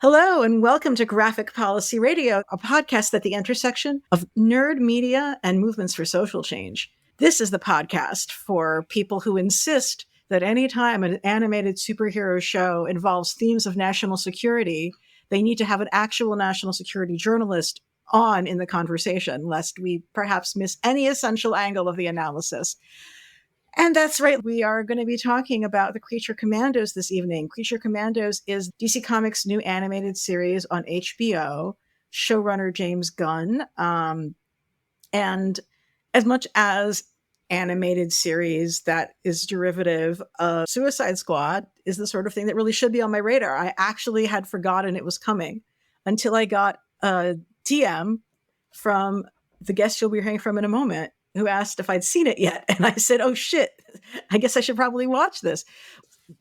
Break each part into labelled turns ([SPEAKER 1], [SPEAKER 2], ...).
[SPEAKER 1] Hello, and welcome to Graphic Policy Radio, a podcast at the intersection of nerd media and movements for social change. This is the podcast for people who insist that anytime an animated superhero show involves themes of national security, they need to have an actual national security journalist on in the conversation, lest we perhaps miss any essential angle of the analysis. And that's right. We are going to be talking about the Creature Commandos this evening. Creature Commandos is DC Comics' new animated series on HBO, showrunner James Gunn. And as much as animated series that is derivative of Suicide Squad is the sort of thing that really should be on my radar. I actually had forgotten it was coming until I got a DM from the guest you'll be hearing from in a moment, who asked if I'd seen it yet. And I said, oh shit, I guess I should probably watch this.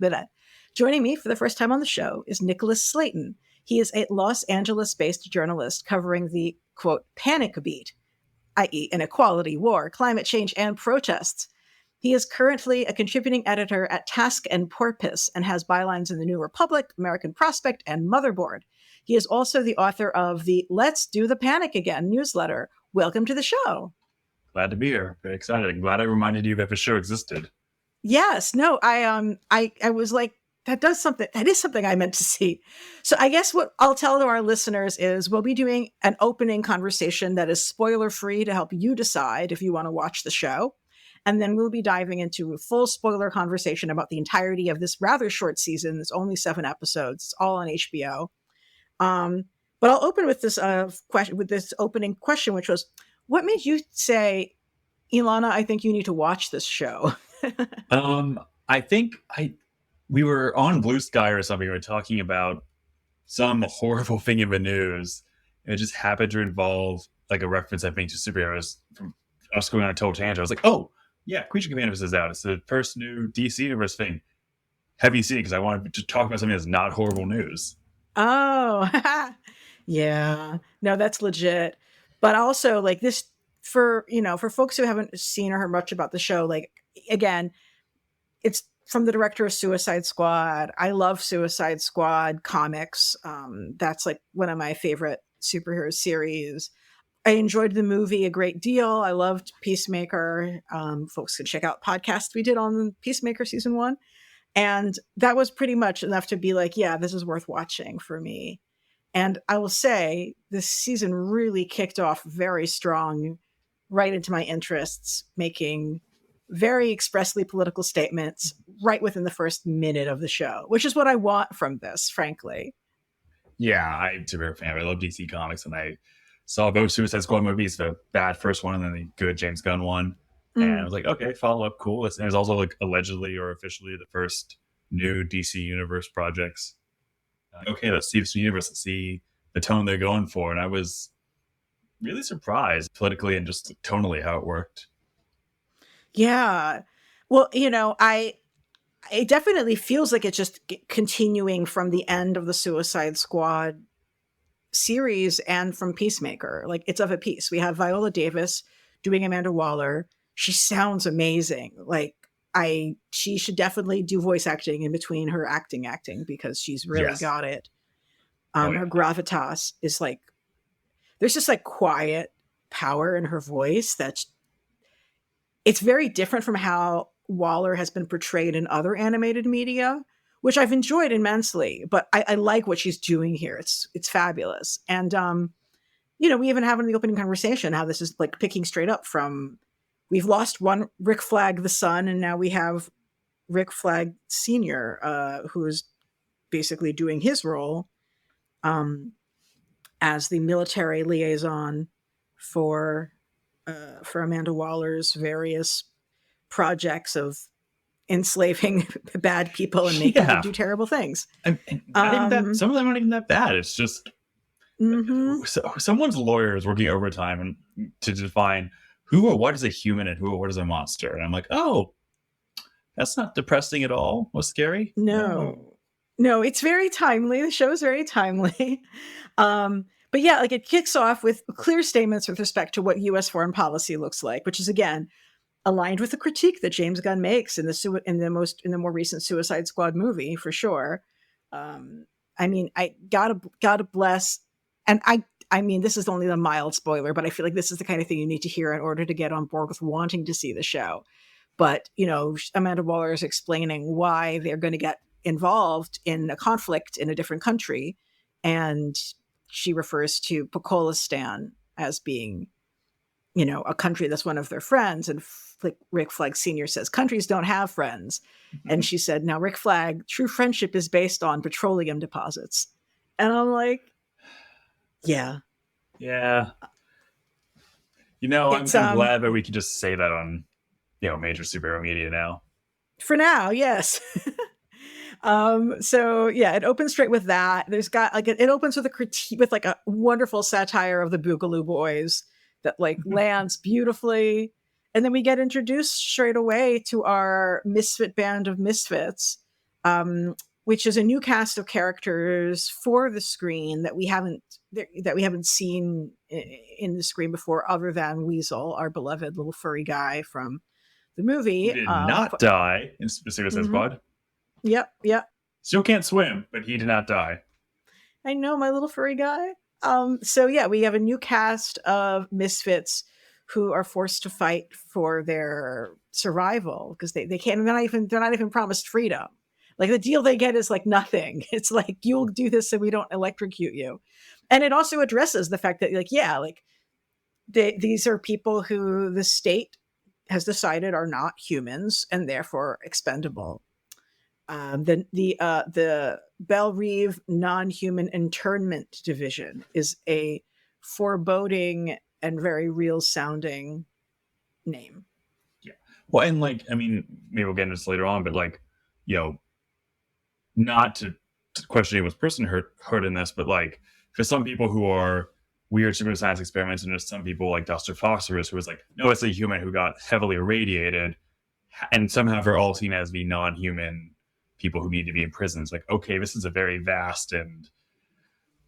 [SPEAKER 1] But joining me for the first time on the show is Nicholas Slayton. He is a Los Angeles-based journalist covering the, quote, panic beat, i.e. inequality, war, climate change, and protests. He is currently a contributing editor at Task and Porpoise and has bylines in the New Republic, American Prospect, and Motherboard. He is also the author of the Let's Do the Panic Again newsletter. Welcome to the show.
[SPEAKER 2] Glad to be here. Very excited. I'm glad I reminded you that the show existed.
[SPEAKER 1] Yes. No, I was like, that is something I meant to see. So I guess what I'll tell to our listeners is we'll be doing an opening conversation that is spoiler free to help you decide if you want to watch the show. And then we'll be diving into a full spoiler conversation about the entirety of this rather short season. It's only 7 episodes. It's all on HBO. But I'll open with this opening question, which was, what made you say, Ilana, I think you need to watch this show?
[SPEAKER 2] I think we were on Blue Sky or something. We were talking about some horrible thing in the news. And it just happened to involve like a reference, I think, to superheroes from us going on a total tangent. I was like, oh, yeah, Creature Commandos is out. It's the first new DC Universe thing. Have you seen it? Because I wanted to talk about something that's not horrible news.
[SPEAKER 1] Oh, yeah. No, that's legit. But also, like, this for folks who haven't seen or heard much about the show, like, again, it's from the director of Suicide Squad. I love Suicide Squad comics. That's like one of my favorite superhero series. I enjoyed the movie a great deal. I loved Peacemaker. Folks can check out podcasts we did on Peacemaker season 1. And that was pretty much enough to be like, yeah, this is worth watching for me. And I will say this season really kicked off very strong, right into my interests, making very expressly political statements right within the first minute of the show, which is what I want from this, frankly.
[SPEAKER 2] Yeah, I'm a very fan. I love DC Comics, and I saw both Suicide Squad movies, the bad first one and then the good James Gunn one. And I was like, okay, follow up, cool. And it's also like allegedly or officially the first new DC Universe projects. Okay, let's see this universe, let's see the tone they're going for. And I was really surprised politically and just tonally how it worked.
[SPEAKER 1] Yeah. Well, it definitely feels like it's just continuing from the end of the Suicide Squad series and from Peacemaker. Like, it's of a piece. We have Viola Davis doing Amanda Waller. She sounds amazing. Like, she should definitely do voice acting in between her acting because she's really got it. Her gravitas is like, there's just like quiet power in her voice it's very different from how Waller has been portrayed in other animated media, which I've enjoyed immensely, but I like what she's doing here. It's fabulous. And, we even have in the opening conversation how this is like picking straight up from, we've lost one Rick Flag, the son, and now we have Rick Flag Sr., who's basically doing his role as the military liaison for Amanda Waller's various projects of enslaving bad people and making them do terrible things.
[SPEAKER 2] And not even that, some of them aren't even that bad. It's just someone's lawyer is working overtime to define who or what is a human and who or what is a monster. And I'm like, oh, that's not depressing at all. Or scary.
[SPEAKER 1] No, it's very timely. The show is very timely. But yeah, like, it kicks off with clear statements with respect to what U.S. foreign policy looks like, which is, again, aligned with the critique that James Gunn makes in the more recent Suicide Squad movie, for sure. I mean, I gotta bless. And I mean, this is only a mild spoiler, but I feel like this is the kind of thing you need to hear in order to get on board with wanting to see the show. But, Amanda Waller is explaining why they're going to get involved in a conflict in a different country. And she refers to Pokolistan as being, a country that's one of their friends. And Rick Flag Sr. says, countries don't have friends. And she said, now, Rick Flag, true friendship is based on petroleum deposits. And I'm like, yeah.
[SPEAKER 2] Yeah. I'm glad that we can just say that on, major superhero media now.
[SPEAKER 1] For now, yes. So yeah, it opens straight with that. There's got it opens with a critique, with a wonderful satire of the Boogaloo Boys that lands beautifully. And then we get introduced straight away to our misfit band of misfits, which is a new cast of characters for the screen that we haven't seen in the screen before, other than Weasel, our beloved little furry guy from the movie.
[SPEAKER 2] He did not die in Suicide Squad.
[SPEAKER 1] Yep.
[SPEAKER 2] Still can't swim, but he did not die.
[SPEAKER 1] I know, my little furry guy. So yeah, we have a new cast of misfits who are forced to fight for their survival because they can't. They're not even promised freedom. The deal they get is nothing. It's you'll do this so we don't electrocute you. And it also addresses the fact that these are people who the state has decided are not humans and therefore expendable. The Belle Reve Non-Human Internment Division is a foreboding and very real sounding name.
[SPEAKER 2] Yeah. Well, and maybe we'll get into this later on, but not to question anyone's personhood in this, but for some people who are weird super science experiments, and there's some people like Dr. Phosphorus who was no, it's a human who got heavily irradiated, and somehow they're all seen as the non-human people who need to be in prison. It's okay, this is a very vast and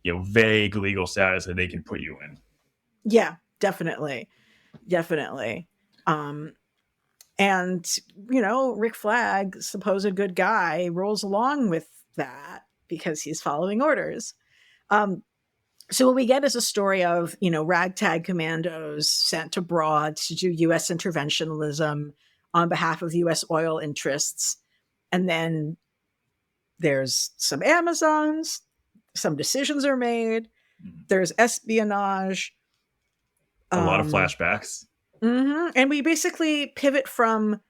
[SPEAKER 2] vague legal status that they can put you in.
[SPEAKER 1] Yeah, definitely. And Rick Flag, supposed good guy, rolls along with that because he's following orders. So what we get is a story of, ragtag commandos sent abroad to do U.S. interventionism on behalf of U.S. oil interests. And then there's some Amazons, some decisions are made, there's espionage.
[SPEAKER 2] A lot of flashbacks.
[SPEAKER 1] Mm-hmm. And we basically pivot from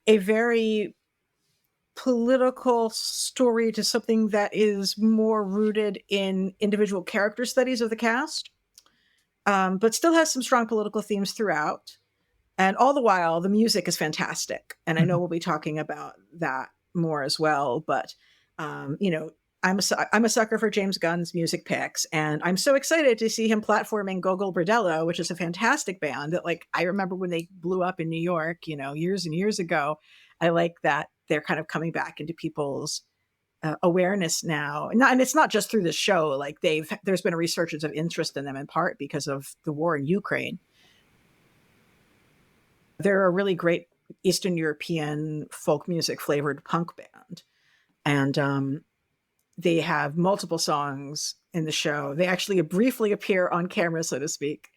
[SPEAKER 1] a very political story to something that is more rooted in individual character studies of the cast, but still has some strong political themes throughout. And all the while, the music is fantastic. And I know we'll be talking about that more as well. But, I'm a sucker for James Gunn's music picks. And I'm so excited to see him platforming Gogol Bordello, which is a fantastic band that I remember when they blew up in New York, years and years ago. I like that they're kind of coming back into people's awareness now. And it's not just through the show. There's been a resurgence of interest in them in part because of the war in Ukraine. They're a really great Eastern European folk music flavored punk band. And they have multiple songs in the show. They actually briefly appear on camera, so to speak.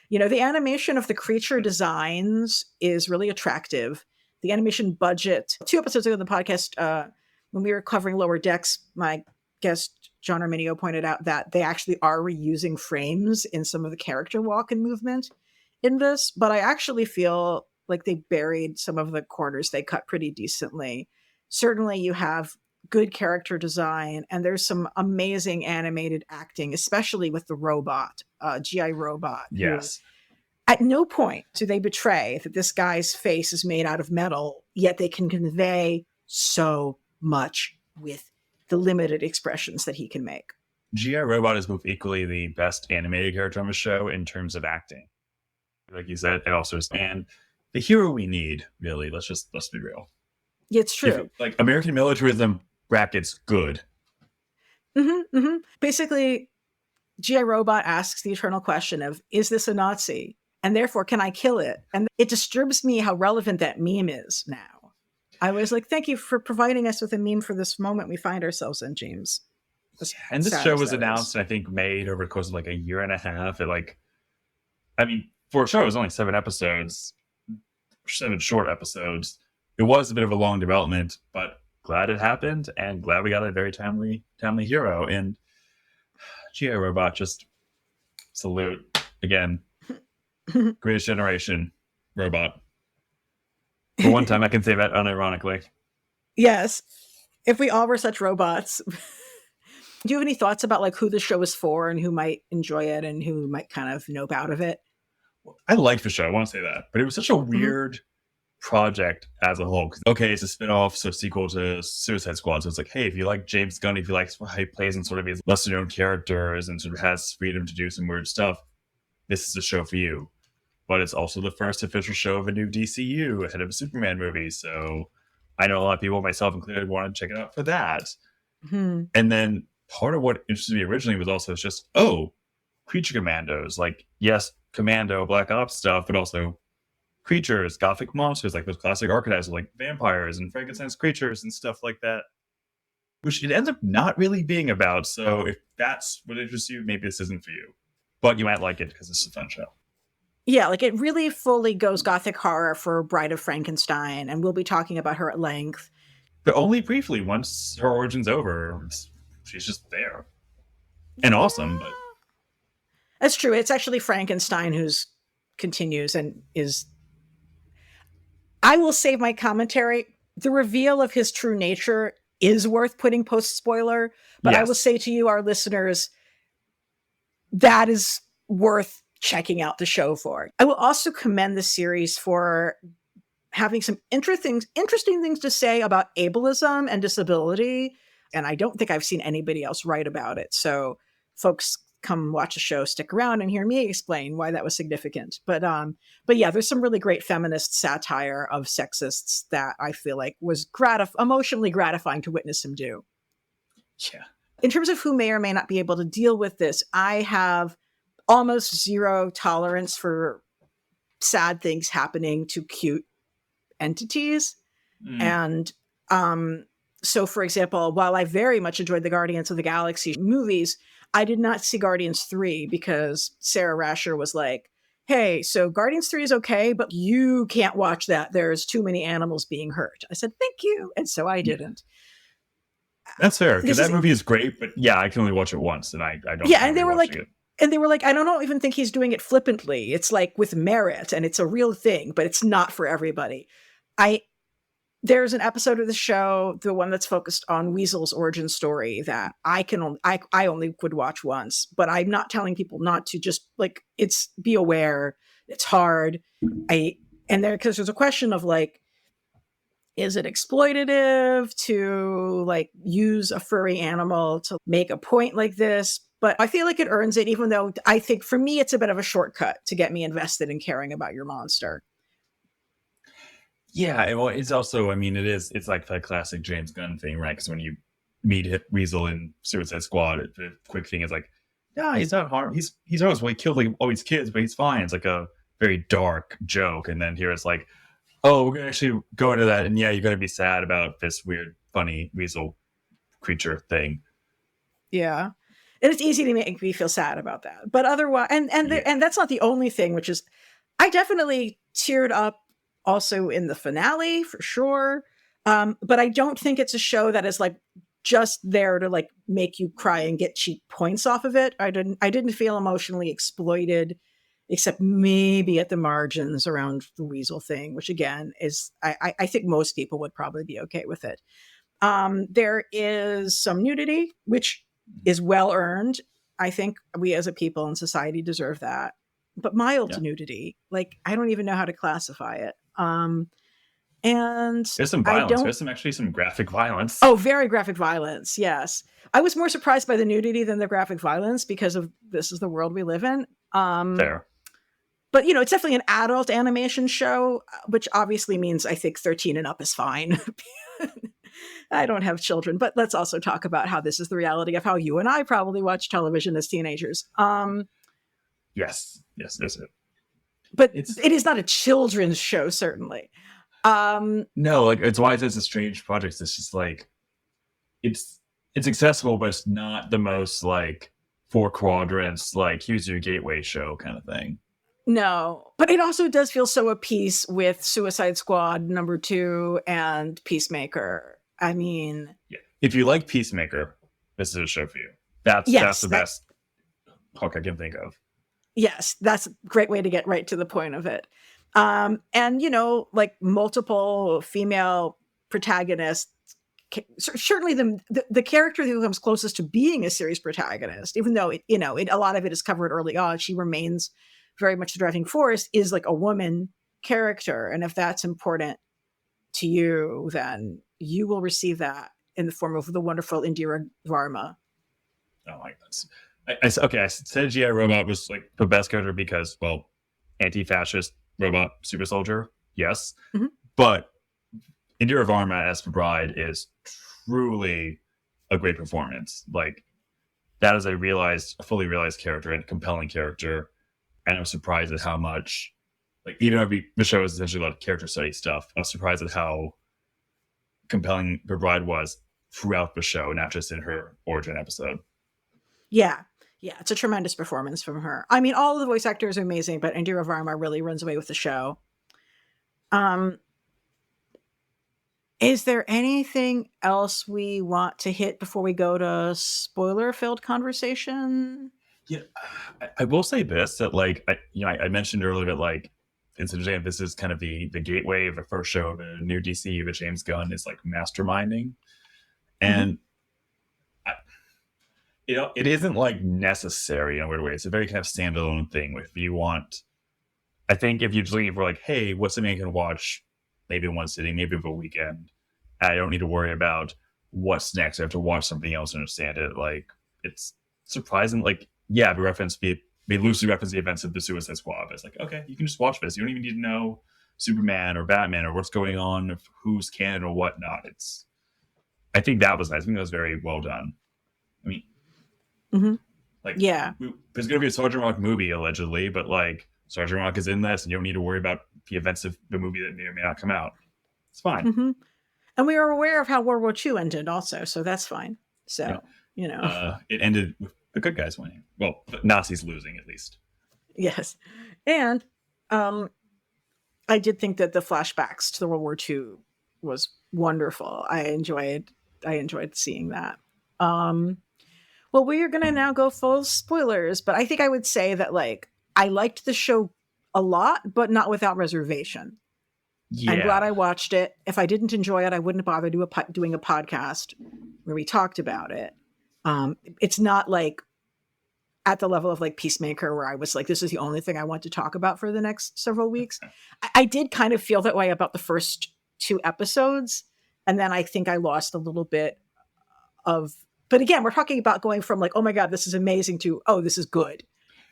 [SPEAKER 1] The animation of the creature designs is really attractive. The animation budget, 2 episodes ago in the podcast, when we were covering Lower Decks, my guest, John Arminio, pointed out that they actually are reusing frames in some of the character walk and movement in this. But I actually feel like they buried some of the corners they cut pretty decently. Certainly you have good character design, and there's some amazing animated acting, especially with the robot, GI Robot.
[SPEAKER 2] Yes.
[SPEAKER 1] At no point do they betray that this guy's face is made out of metal, yet they can convey so much with the limited expressions that he can make.
[SPEAKER 2] GI Robot is both equally the best animated character on the show in terms of acting. Like you said, it also is, and the hero we need, really. Let's be real.
[SPEAKER 1] It's true.
[SPEAKER 2] American militarism brackets good.
[SPEAKER 1] Mm-hmm, mm-hmm. Basically, GI Robot asks the eternal question of, is this a Nazi? And therefore, can I kill it? And it disturbs me how relevant that meme is now. I was like, thank you for providing us with a meme for this moment we find ourselves in, James.
[SPEAKER 2] And this
[SPEAKER 1] sad
[SPEAKER 2] show
[SPEAKER 1] as
[SPEAKER 2] was
[SPEAKER 1] that
[SPEAKER 2] announced
[SPEAKER 1] is.
[SPEAKER 2] and I think made over the course of like a year and a half. It like, I mean, for a show, it was only 7 episodes, 7 short episodes. It was a bit of a long development, but glad it happened and glad we got a very timely hero. And Geo Robot, just salute again. Greatest generation robot. For one time, I can say that unironically.
[SPEAKER 1] Yes. If we all were such robots. Do you have any thoughts about like who the show is for and who might enjoy it and who might kind of nope out of it?
[SPEAKER 2] I liked the show. I want to say that, but it was such a weird project as a whole. Okay, it's a spin-off, so sequel to Suicide Squad. So it's like, hey, if you like James Gunn, if you like how he plays in sort of his lesser known characters and sort of has freedom to do some weird stuff, this is a show for you. But it's also the first official show of a new DCU ahead of a Superman movie. So I know a lot of people, myself included, wanted to check it out for that. And then part of what interested me originally was also just, creature commandos. Like, yes, Commando, Black Ops stuff, but also creatures, gothic monsters, like those classic archetypes, like vampires and Frankenstein's creatures and stuff like that, which it ends up not really being about. So if that's what interests you, maybe this isn't for you. But you might like it because it's a fun show.
[SPEAKER 1] Yeah, like it really fully goes gothic horror for Bride of Frankenstein, and we'll be talking about her at length.
[SPEAKER 2] But only briefly. Once her origin's over, she's just there. And awesome, but...
[SPEAKER 1] That's true. It's actually Frankenstein who's continues and is... I will save my commentary. The reveal of his true nature is worth putting post-spoiler, but yes. I will say to you, our listeners, that is worth checking out the show for. I will also commend the series for having some interesting things to say about ableism and disability. And I don't think I've seen anybody else write about it. So folks come watch the show, stick around and hear me explain why that was significant. But yeah, there's some really great feminist satire of sexists that I feel like was emotionally gratifying to witness him do.
[SPEAKER 2] Yeah.
[SPEAKER 1] In terms of who may or may not be able to deal with this, I have almost zero tolerance for sad things happening to cute entities. And so, for example, while I very much enjoyed the Guardians of the Galaxy movies, I did not see Guardians 3 because Sarah Rasher was like, hey, so Guardians 3 is okay, but you can't watch that. There's too many animals being hurt. I said, thank you. And so I didn't.
[SPEAKER 2] That's fair, because that movie is great, but yeah, I can only watch it once, and I don't.
[SPEAKER 1] Yeah, and they were like, I don't even think he's doing it flippantly. It's like with merit, and it's a real thing, but it's not for everybody. There's an episode of the show, the one that's focused on Weasel's origin story, that I only would watch once, but I'm not telling people not to. Just like, be aware, it's hard. Because there's a question of like, is it exploitative to like use a furry animal to make a point like this? But I feel like it earns it, even though I think for me, it's a bit of a shortcut to get me invested in caring about your monster.
[SPEAKER 2] Yeah, well, it's also, it's like the classic James Gunn thing, right? Because when you meet Weasel in Suicide Squad, the quick thing is like, yeah, he's not harmed. He's always, well, he killed like all these kids, but he's fine. It's like a very dark joke. And then here it's like, oh, we're going to actually go into that. And yeah, you're going to be sad about this weird, funny Weasel creature thing.
[SPEAKER 1] Yeah. And it's easy to make me feel sad about that. But otherwise, and that's not the only thing, which is, I definitely teared up also in the finale for sure. But I don't think it's a show that is like just there to like make you cry and get cheap points off of it. I didn't feel emotionally exploited, except maybe at the margins around the Weasel thing, which again is, I think most people would probably be okay with it. There is some nudity, which is well earned. I think we as a people in society deserve that. But mild nudity, like I don't even know how to classify it. And
[SPEAKER 2] there's some violence. There's some graphic violence.
[SPEAKER 1] Oh, very graphic violence. Yes. I was more surprised by the nudity than the graphic violence because of this is the world we live in.
[SPEAKER 2] Fair.
[SPEAKER 1] But, it's definitely an adult animation show, which obviously means I think 13 and up is fine. I don't have children, but let's also talk about how this is the reality of how you and I probably watch television as teenagers.
[SPEAKER 2] Yes, that's it.
[SPEAKER 1] But it is not a children's show, certainly.
[SPEAKER 2] No, like it's why it's a strange project. It's just like, it's it's accessible, but it's not the most like four quadrants, like here's your gateway show kind of thing.
[SPEAKER 1] No, but it also does feel so at peace with Suicide Squad #2 and Peacemaker. I mean,
[SPEAKER 2] Yeah. If you like Peacemaker, this is a show for you. That's the best hook I can think of.
[SPEAKER 1] Yes, that's a great way to get right to the point of it. And like multiple female protagonists, certainly the character who comes closest to being a series protagonist, even though a lot of it is covered early on, she remains very much the driving force, is like a woman character. And if that's important to you, then you will receive that in the form of the wonderful Indira Varma.
[SPEAKER 2] Oh my goodness. I said G.I. Robot was like the best character because, well, anti-fascist robot super soldier, yes.
[SPEAKER 1] Mm-hmm.
[SPEAKER 2] But Indira Varma as the bride is truly a great performance. Like, that is a fully realized character and compelling character. And I'm surprised at how much, like, even though the show is essentially a lot of character study stuff, I was surprised at how compelling the bride was throughout the show, not just in her origin episode.
[SPEAKER 1] Yeah, it's a tremendous performance from her. I mean, all of the voice actors are amazing, but Indira Varma really runs away with the show. Is there anything else we want to hit before we go to spoiler-filled conversation?
[SPEAKER 2] Yeah, I will say this, that like I mentioned earlier that like incidentally this is kind of the gateway of the first show of the new DC that James Gunn is like masterminding, and it isn't like necessary in a weird way. It's a very kind of standalone thing. If you want, I think if you're just looking for like, hey, what's something I can watch maybe in one sitting, maybe over a weekend, I don't need to worry about what's next. I have to watch something else to understand it. Like, it's surprising. Like, yeah, we loosely reference the events of the Suicide Squad. But it's like, okay, you can just watch this. You don't even need to know Superman or Batman or what's going on, or who's canon or whatnot. I think that was nice. I think that was very well done. I mean, like, there's going to be a Sergeant Rock movie allegedly, but like Sergeant Rock is in this, and you don't need to worry about the events of the movie that may or may not come out. It's fine.
[SPEAKER 1] And we are aware of how World War II ended also, so that's fine. So,
[SPEAKER 2] it ended with the good guys winning. Well, the Nazis losing, at least.
[SPEAKER 1] Yes. And I did think that the flashbacks to the World War II was wonderful. I enjoyed seeing that. Well, we are going to now go full spoilers, but I think I would say that like I liked the show a lot, but not without reservation. Yeah. I'm glad I watched it. If I didn't enjoy it, I wouldn't bother doing a podcast where we talked about it. It's not like at the level of like Peacemaker, where I was like, this is the only thing I want to talk about for the next several weeks. I did kind of feel that way about the first 2 episodes. And then I think I lost a little bit of, but again, we're talking about going from like, oh my God, this is amazing to, oh, this is good.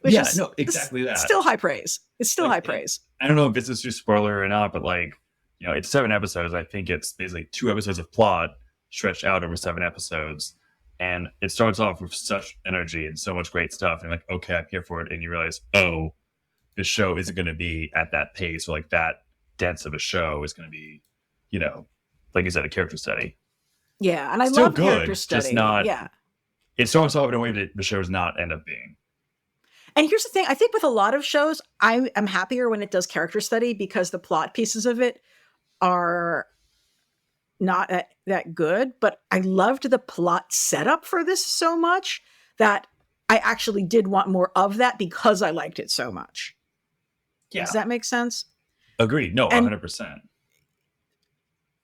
[SPEAKER 2] Exactly that.
[SPEAKER 1] It's still high praise. It's still high praise.
[SPEAKER 2] I don't know if this is too spoiler or not, but like, it's 7 episodes. I think it's basically 2 episodes of plot stretched out over 7 episodes. And it starts off with such energy and so much great stuff. And like, okay, I'm here for it. And you realize, oh, this show isn't going to be at that pace or like that dense of a show. Is going to be, like you said, a character study.
[SPEAKER 1] Yeah. And I love character study.
[SPEAKER 2] Just not, it starts off in a way that the show does not end up being.
[SPEAKER 1] And here's the thing. I think with a lot of shows, I am happier when it does character study because the plot pieces of it are not that good. But I loved the plot setup for this so much that I actually did want more of that because I liked it so much. Yeah. Does that make sense?
[SPEAKER 2] Agreed. No, 100%.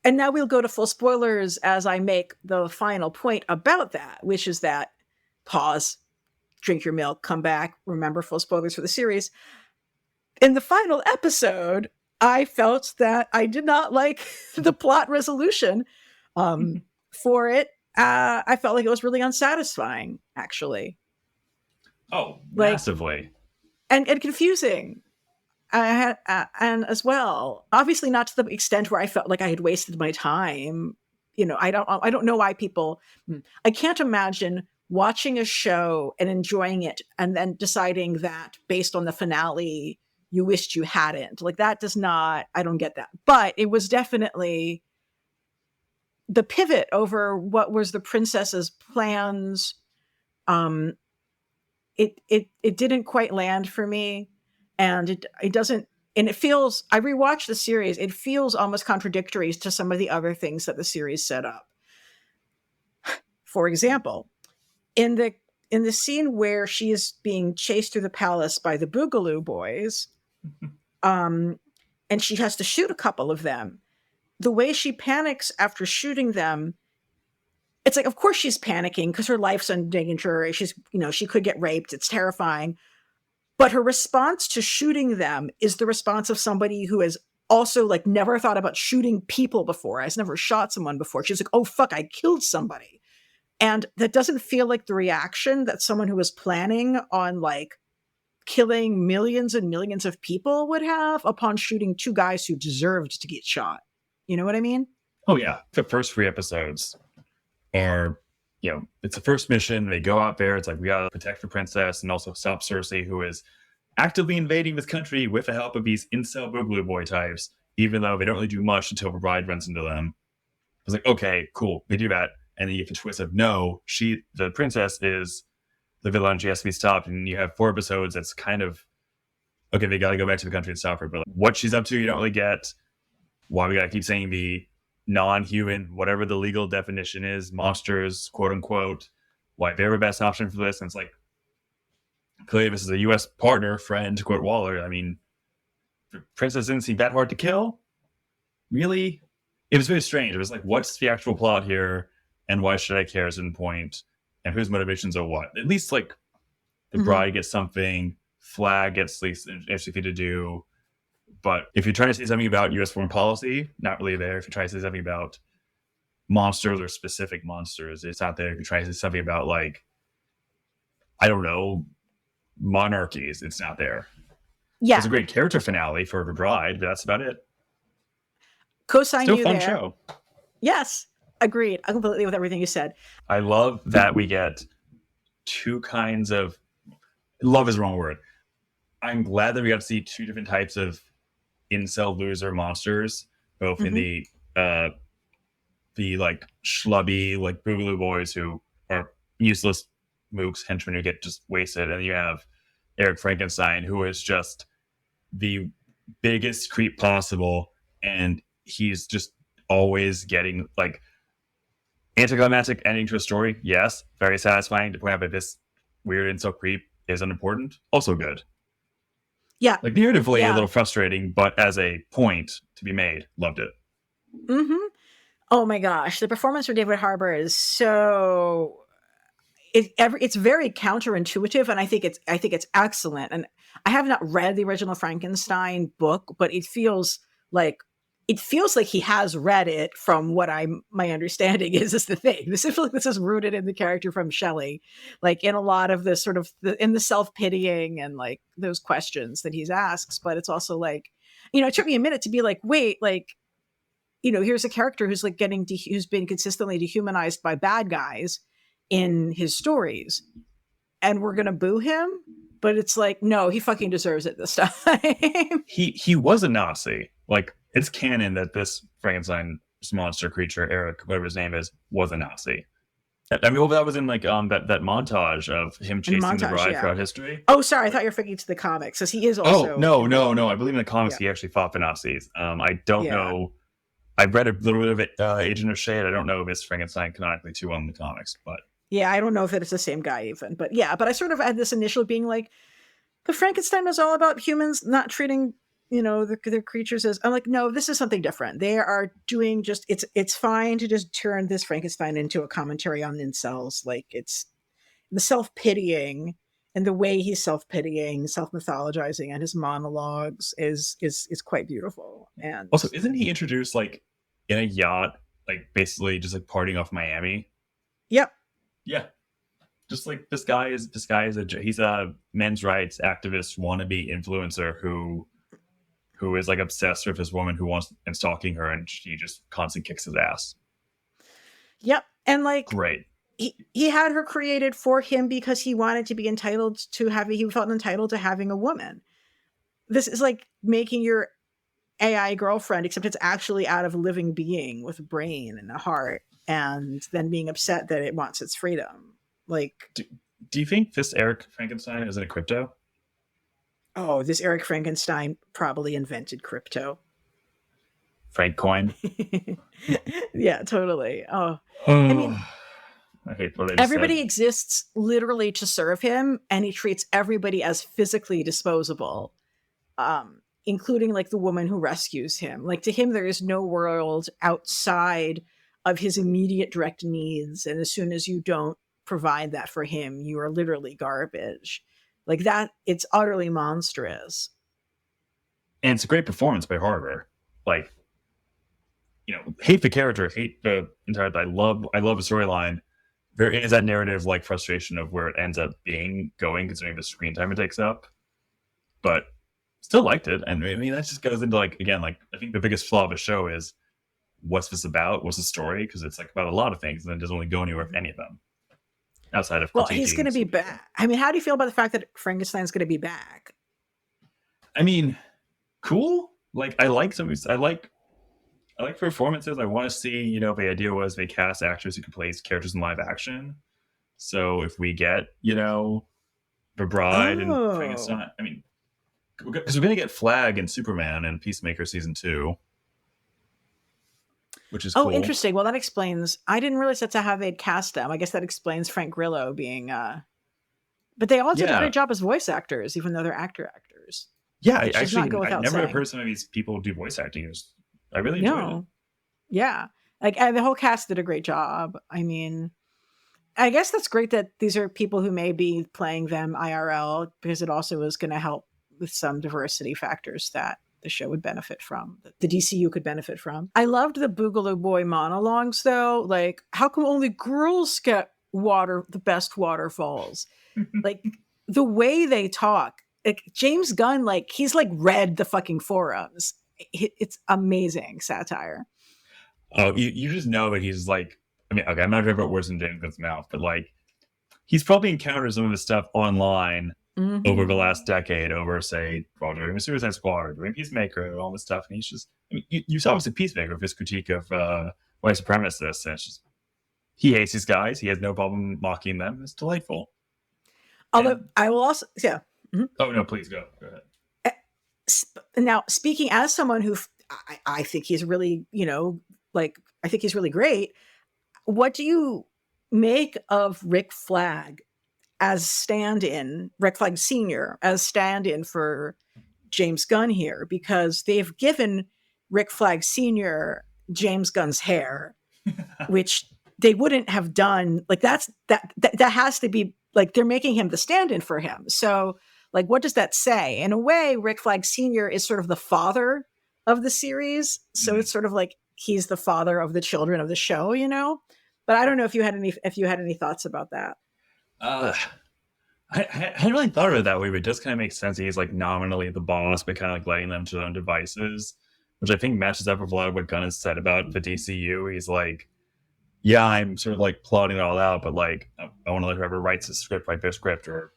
[SPEAKER 1] And now we'll go to full spoilers as I make the final point about that, which is that pause. Drink your milk, come back, remember full spoilers for the series. In the final episode, I felt that I did not like the plot resolution for it. I felt like it was really unsatisfying, actually.
[SPEAKER 2] Oh, massively.
[SPEAKER 1] And confusing. And as well, obviously not to the extent where I felt like I had wasted my time. I don't know why people, I can't imagine watching a show and enjoying it and then deciding that based on the finale, you wished you hadn't. Like that I don't get that. But it was definitely, the pivot over what was the princess's plans, it didn't quite land for me, and it doesn't. And it feels, I rewatched the series, it feels almost contradictory to some of the other things that the series set up. For example, in the scene where she is being chased through the palace by the Boogaloo boys, and she has to shoot a couple of them, the way she panics after shooting them, it's like, of course she's panicking because her life's in danger. She's, she could get raped. It's terrifying. But her response to shooting them is the response of somebody who has also like never thought about shooting people before, has never shot someone before. She's like, oh, fuck, I killed somebody. And that doesn't feel like the reaction that someone who was planning on like killing millions and millions of people would have upon shooting two guys who deserved to get shot. You know what I mean?
[SPEAKER 2] Oh, yeah. The first 3 episodes are, it's the first mission. They go out there. It's like, we got to protect the princess and also stop Cersei, who is actively invading this country with the help of these incel Boogaloo boy types, even though they don't really do much until the bride runs into them. I was like, okay, cool. They do that. And then you get the twist of, no, the princess is the villain. She has to be stopped. And you have 4 episodes that's kind of, okay, they got to go back to the country and stop her. But like, what she's up to, you don't really get. Why we got to keep saying the non-human, whatever the legal definition is, monsters, quote unquote, why they're the best option for this. And it's like, clearly this is a U.S. partner, friend, to quote Waller. I mean, the princess didn't seem that hard to kill. Really? It was very strange. It was like, what's the actual plot here? And why should I care at some point? And whose motivations are what? At least like the bride gets something, Flag gets at least interesting to do. But if you're trying to say something about U.S. foreign policy, not really there. If you're trying to say something about monsters or specific monsters, it's not there. If you're trying to say something about like, I don't know, monarchies, it's not there.
[SPEAKER 1] Yeah.
[SPEAKER 2] It's a great character finale for the bride, but that's about it.
[SPEAKER 1] Co-sign
[SPEAKER 2] Still
[SPEAKER 1] you
[SPEAKER 2] fun
[SPEAKER 1] there.
[SPEAKER 2] Show.
[SPEAKER 1] Yes. Agreed. I completely with everything you said.
[SPEAKER 2] I love that we get 2 kinds of, love is the wrong word. I'm glad that we got to see 2 different types of incel loser monsters, both in the like schlubby, like Boogaloo boys who are useless mooks, henchmen who get just wasted. And you have Eric Frankenstein, who is just the biggest creep possible. And he's just always getting like anticlimactic ending to a story. Yes, very satisfying to point out that this weird incel creep is unimportant. Also good.
[SPEAKER 1] Yeah.
[SPEAKER 2] Like narratively a little frustrating, but as a point to be made, loved it.
[SPEAKER 1] Oh my gosh. The performance for David Harbour is so it's very counterintuitive, and I think it's excellent. And I have not read the original Frankenstein book, but it feels like he has read it from what my understanding is the thing. This feels like this is rooted in the character from Shelley, like in a lot of the sort of in the self-pitying and like those questions that he asks. But it's also like, it took me a minute to be like, wait, like, here's a character who's like who's been consistently dehumanized by bad guys in his stories, and we're going to boo him. But it's like, no, he fucking deserves it this time.
[SPEAKER 2] He was a Nazi. Like, it's canon that this Frankenstein monster creature, Eric, whatever his name is, was a Nazi. I mean, that was in like that montage of him chasing the bride throughout history.
[SPEAKER 1] Oh, sorry, I thought you were thinking to the comics, because he is also.
[SPEAKER 2] Oh no! I believe in the comics he actually fought the Nazis. I don't know. I read a little bit of it, Agent of Shade. I don't know if it's Frankenstein canonically too well in the comics, but
[SPEAKER 1] yeah, I don't know if it's the same guy even. But yeah, but I sort of had this initial being like, but Frankenstein was all about humans not treating their creatures as. I'm like, no, this is something different. They are doing just it's fine to just turn this Frankenstein into a commentary on incels. Like, it's the self-pitying and the way he's self-pitying, self-mythologizing, and his monologues is quite beautiful. And
[SPEAKER 2] also, isn't he introduced like in a yacht, like basically just like partying off Miami?
[SPEAKER 1] Yep.
[SPEAKER 2] Yeah. Just like this guy is he's a men's rights activist wannabe influencer who is like obsessed with this woman who wants and stalking her, and she just constantly kicks his ass.
[SPEAKER 1] Yep. And like,
[SPEAKER 2] great.
[SPEAKER 1] He had her created for him because he wanted to be entitled to he felt entitled to having a woman. This is like making your AI girlfriend, except it's actually out of a living being with a brain and a heart, and then being upset that it wants its freedom. Like,
[SPEAKER 2] do you think this Eric Frankenstein is in a crypto?
[SPEAKER 1] oh, this Eric Frankenstein probably invented crypto.
[SPEAKER 2] Frank coin?
[SPEAKER 1] Yeah, totally. Oh, I mean,
[SPEAKER 2] I hate what I just
[SPEAKER 1] everybody
[SPEAKER 2] said.
[SPEAKER 1] exists literally to serve him, and he treats everybody as physically disposable, including like the woman who rescues him. Like, to him, there is no world outside of his immediate direct needs, and as soon as you don't provide that for him, you are literally garbage. Like that, it's utterly monstrous.
[SPEAKER 2] And it's a great performance by Harvard. Like, hate the character, hate the entire. I love the storyline. There is that narrative like frustration of where it ends up going, considering the screen time it takes up. But still liked it, and I mean that just goes into like, again, like I think the biggest flaw of the show is what's this about? What's the story? Because it's like about a lot of things, and it doesn't really go anywhere with any of them outside of.
[SPEAKER 1] Well, he's going to be back. I mean, how do you feel about the fact that Frankenstein's going to be back?
[SPEAKER 2] I mean, cool. Like I like performances. I want to see, the idea was they cast actors who can play characters in live action. So if we get, the Bride and Frankenstein, I mean, because we're going to get Flag and Superman and Peacemaker season 2, which is cool.
[SPEAKER 1] Oh, interesting. Well, that explains. I didn't realize that's how they'd cast them. I guess that explains Frank Grillo being. But they all did a great job as voice actors, even though they're actors.
[SPEAKER 2] Yeah, I never heard some of these people do voice acting. I really enjoyed it.
[SPEAKER 1] Yeah, like the whole cast did a great job. I mean, I guess that's great that these are people who may be playing them IRL, because it also is going to help with some diversity factors that the show would benefit from, the DCU could benefit from. I loved the Boogaloo Boy monologues, though. Like, how come only girls get the best waterfalls? Like, the way they talk, like James Gunn, like he's like read the fucking forums. It's amazing satire.
[SPEAKER 2] Oh, you just know that he's like, I mean, okay, I'm not sure about words in James Gunn's mouth, but like, he's probably encountered some of this stuff online over the last decade, over, say, doing Suicide Squad or doing Peacemaker, all this stuff. And he's just, I mean, you saw obviously Peacemaker with his critique of white supremacists. And it's just, he hates these guys. He has no problem mocking them. It's delightful.
[SPEAKER 1] Although I will also, yeah.
[SPEAKER 2] Mm-hmm. Oh, no, please go ahead.
[SPEAKER 1] Now, speaking as someone who I think he's really, I think he's really great. What do you make of Rick Flag as stand-in, Rick Flag Sr. as stand-in for James Gunn here? Because they've given Rick Flag Sr. James Gunn's hair, which they wouldn't have done. Like that has to be like, they're making him the stand-in for him. So like, what does that say? In a way, Rick Flag Sr. is sort of the father of the series. So it's sort of like he's the father of the children of the show, But I don't know if you had any thoughts about that.
[SPEAKER 2] I hadn't really thought of it that way, but it does kind of make sense. He's like nominally the boss, but kind of like letting them to their own devices, which I think matches up with a lot of what Gunn has said about the DCU. He's like, yeah, I'm sort of like plotting it all out, but like, I want to let whoever writes the script write their script, or,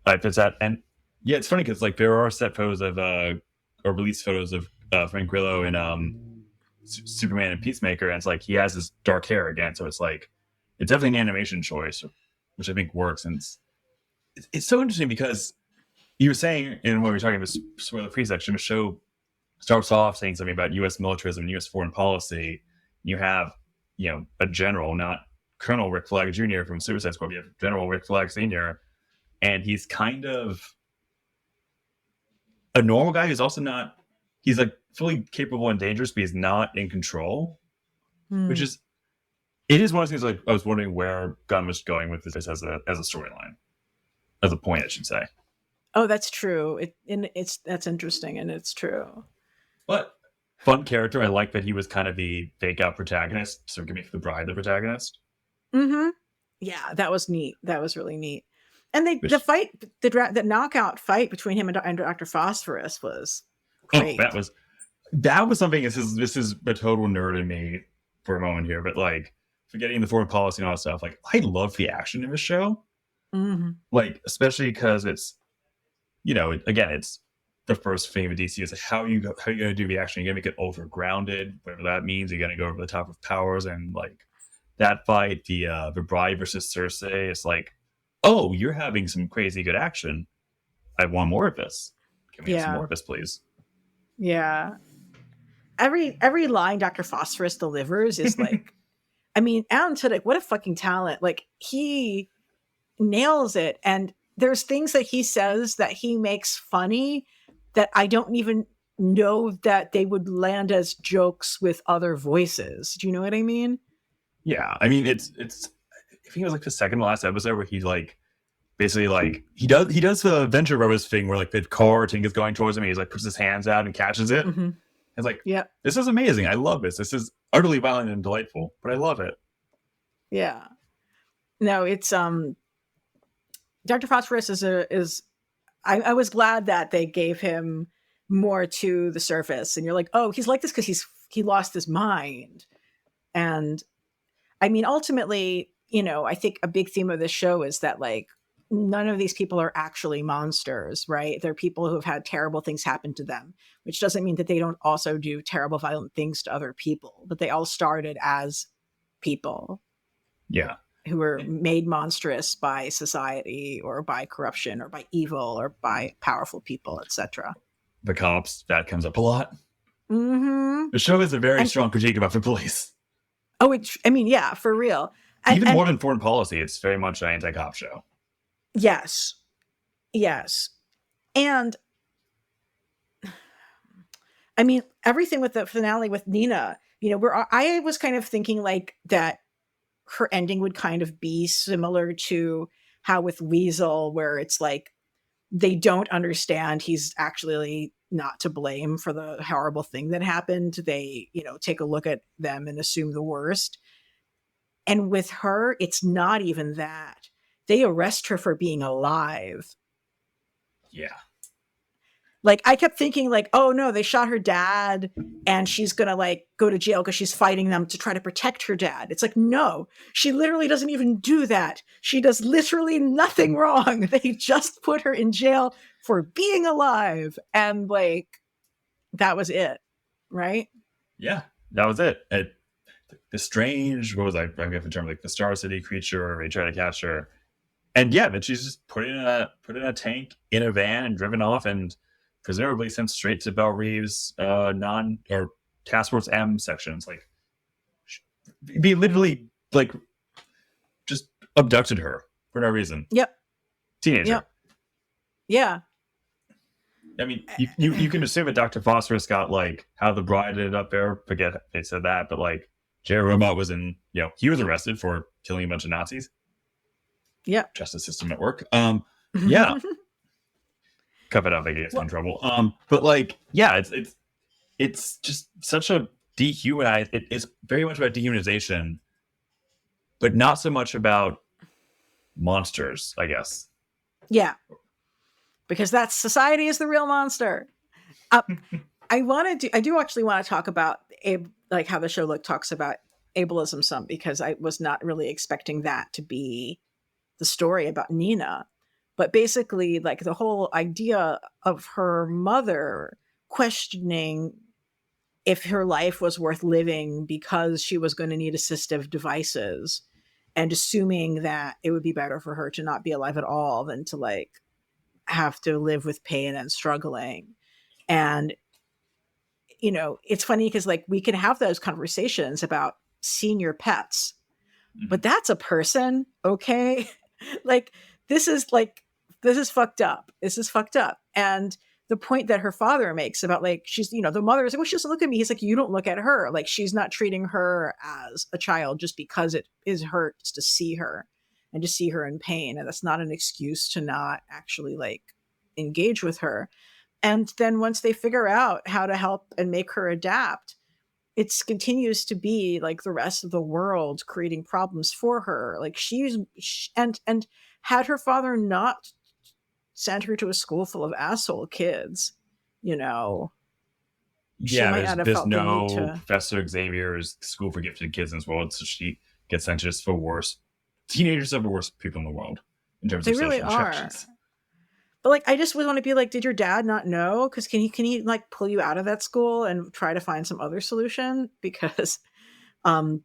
[SPEAKER 2] like there's that. And yeah, it's funny because like there are set photos of, or release photos of Frank Grillo in Superman and Peacemaker, and it's like he has his dark hair again, so it's like it's definitely an animation choice, which I think works. And it's so interesting because you were saying, in what we were talking about spoiler-free section, the show starts off saying something about U.S. militarism and U.S. foreign policy. You have, a general, not Colonel Rick Flag Jr. from Suicide Squad. You have General Rick Flag Sr., and he's kind of a normal guy who's also not. He's like fully capable and dangerous, but he's not in control, which is. It is one of those things. Like I was wondering where Gunn was going with this as a storyline, as a point, I should say.
[SPEAKER 1] Oh, that's true. That's interesting, and it's true.
[SPEAKER 2] But fun character. I like that he was kind of the fake out protagonist. So give me the Bride, the protagonist.
[SPEAKER 1] Mm-hmm. Yeah, that was neat. That was really neat. And the knockout fight between him and Dr. Phosphorus was great.
[SPEAKER 2] Oh, that was something. This is a total nerd in me for a moment here, but like forgetting the foreign policy and all that stuff. Like I love the action in this show. Like especially because it's, again, it's the first theme of DC is like, how are you going to do the action? You're going to make it ultra grounded, whatever that means. You're going to go over the top of powers, and like that fight, the Bride versus Cersei, it's like, oh, you're having some crazy good action. I want more of this. Give me some more of this, please.
[SPEAKER 1] Yeah. Every line Dr. Phosphorus delivers is like, I mean, Alan Tudyk, what a fucking talent. Like, he nails it. And there's things that he says that he makes funny that I don't even know that they would land as jokes with other voices. Do you know what I mean?
[SPEAKER 2] Yeah. I mean, it's I think it was like the second to last episode where he like basically like he does the Venture Brothers thing where like the car thing is going towards him, and he's like puts his hands out and catches it. Mm-hmm. It's like, yeah, this is amazing. I love this. This is utterly violent and delightful, but I love it.
[SPEAKER 1] Yeah. No, it's Dr. Phosphorus is I was glad that they gave him more to the surface, and you're like, oh, he's like this because he lost his mind. And I mean, ultimately, you know, I think a big theme of this show is that like none of these people are actually monsters, right? They're people who have had terrible things happen to them, which doesn't mean that they don't also do terrible, violent things to other people, but they all started as people.
[SPEAKER 2] Yeah.
[SPEAKER 1] Who were made monstrous by society or by corruption or by evil or by powerful people, etc.
[SPEAKER 2] The cops, that comes up a lot.
[SPEAKER 1] Mm-hmm.
[SPEAKER 2] The show is a very strong critique about the police.
[SPEAKER 1] Oh, I mean, yeah, for real.
[SPEAKER 2] Even more than foreign policy, it's very much an anti-cop show.
[SPEAKER 1] Yes. Yes. And I mean, everything with the finale with Nina, you know, I was kind of thinking like that her ending would kind of be similar to how with Weasel, where it's like they don't understand he's actually not to blame for the horrible thing that happened. They, you know, take a look at them and assume the worst. And with her, it's not even that. They arrest her for being alive.
[SPEAKER 2] Yeah.
[SPEAKER 1] Like, I kept thinking like, oh no, they shot her dad and she's going to like go to jail because she's fighting them to try to protect her dad. It's like, no, she literally doesn't even do that. She does literally nothing wrong. They just put her in jail for being alive. And like, that was it. Right?
[SPEAKER 2] Yeah, that was it. The strange, what was I forget the term, like the Star City creature, they try to catch her. And yeah, then she's just put in a tank in a van and driven off, and presumably sent straight to Belle Reeve's Task Force M sections. Like, they literally like just abducted her for no reason.
[SPEAKER 1] Yep.
[SPEAKER 2] Teenager.
[SPEAKER 1] Yep. Yeah.
[SPEAKER 2] I mean, you can assume that Dr. Phosphorus got like how the bride ended up there. Forget they said that, but like Jerry Robot was he was arrested for killing a bunch of Nazis.
[SPEAKER 1] Yeah.
[SPEAKER 2] Justice system at work. Yeah. Cut it out, they get in trouble. But like, yeah, it's just such a dehumanized. It's very much about dehumanization, but not so much about monsters, I guess.
[SPEAKER 1] Yeah, because that's society is the real monster. I do actually want to talk about like how the show talks about ableism some, because I was not really expecting that to be the story about Nina. But basically, like the whole idea of her mother questioning if her life was worth living because she was going to need assistive devices, and assuming that it would be better for her to not be alive at all than to like have to live with pain and struggling. And, you know, it's funny because like we can have those conversations about senior pets, but that's a person. Okay. Like, this is fucked up. This is fucked up. And the point that her father makes about like, she's, you know, the mother is like, well, she doesn't look at me. He's like, you don't look at her. Like, she's not treating her as a child just because it hurts to see her and to see her in pain. And that's not an excuse to not actually like engage with her. And then once they figure out how to help and make her adapt, it continues to be like the rest of the world creating problems for her. Like and had her father not sent her to a school full of asshole kids, you know,
[SPEAKER 2] there's no Professor Xavier's school for gifted kids in this world, so she gets sent for worst teenagers of the worst people in the world in terms of social interactions.
[SPEAKER 1] But like, I just would want to be like, did your dad not know? Because can he like pull you out of that school and try to find some other solution? Because um,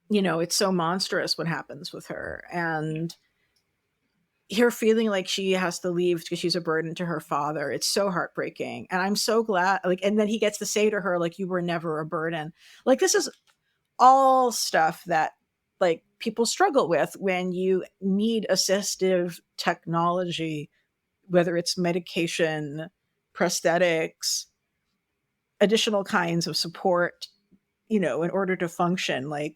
[SPEAKER 1] it's so monstrous what happens with her, and her feeling like she has to leave because she's a burden to her father. It's so heartbreaking. And I'm so glad, like, and then he gets to say to her, like, you were never a burden. Like, this is all stuff that like people struggle with when you need assistive technology, whether it's medication, prosthetics, additional kinds of support, in order to function. Like,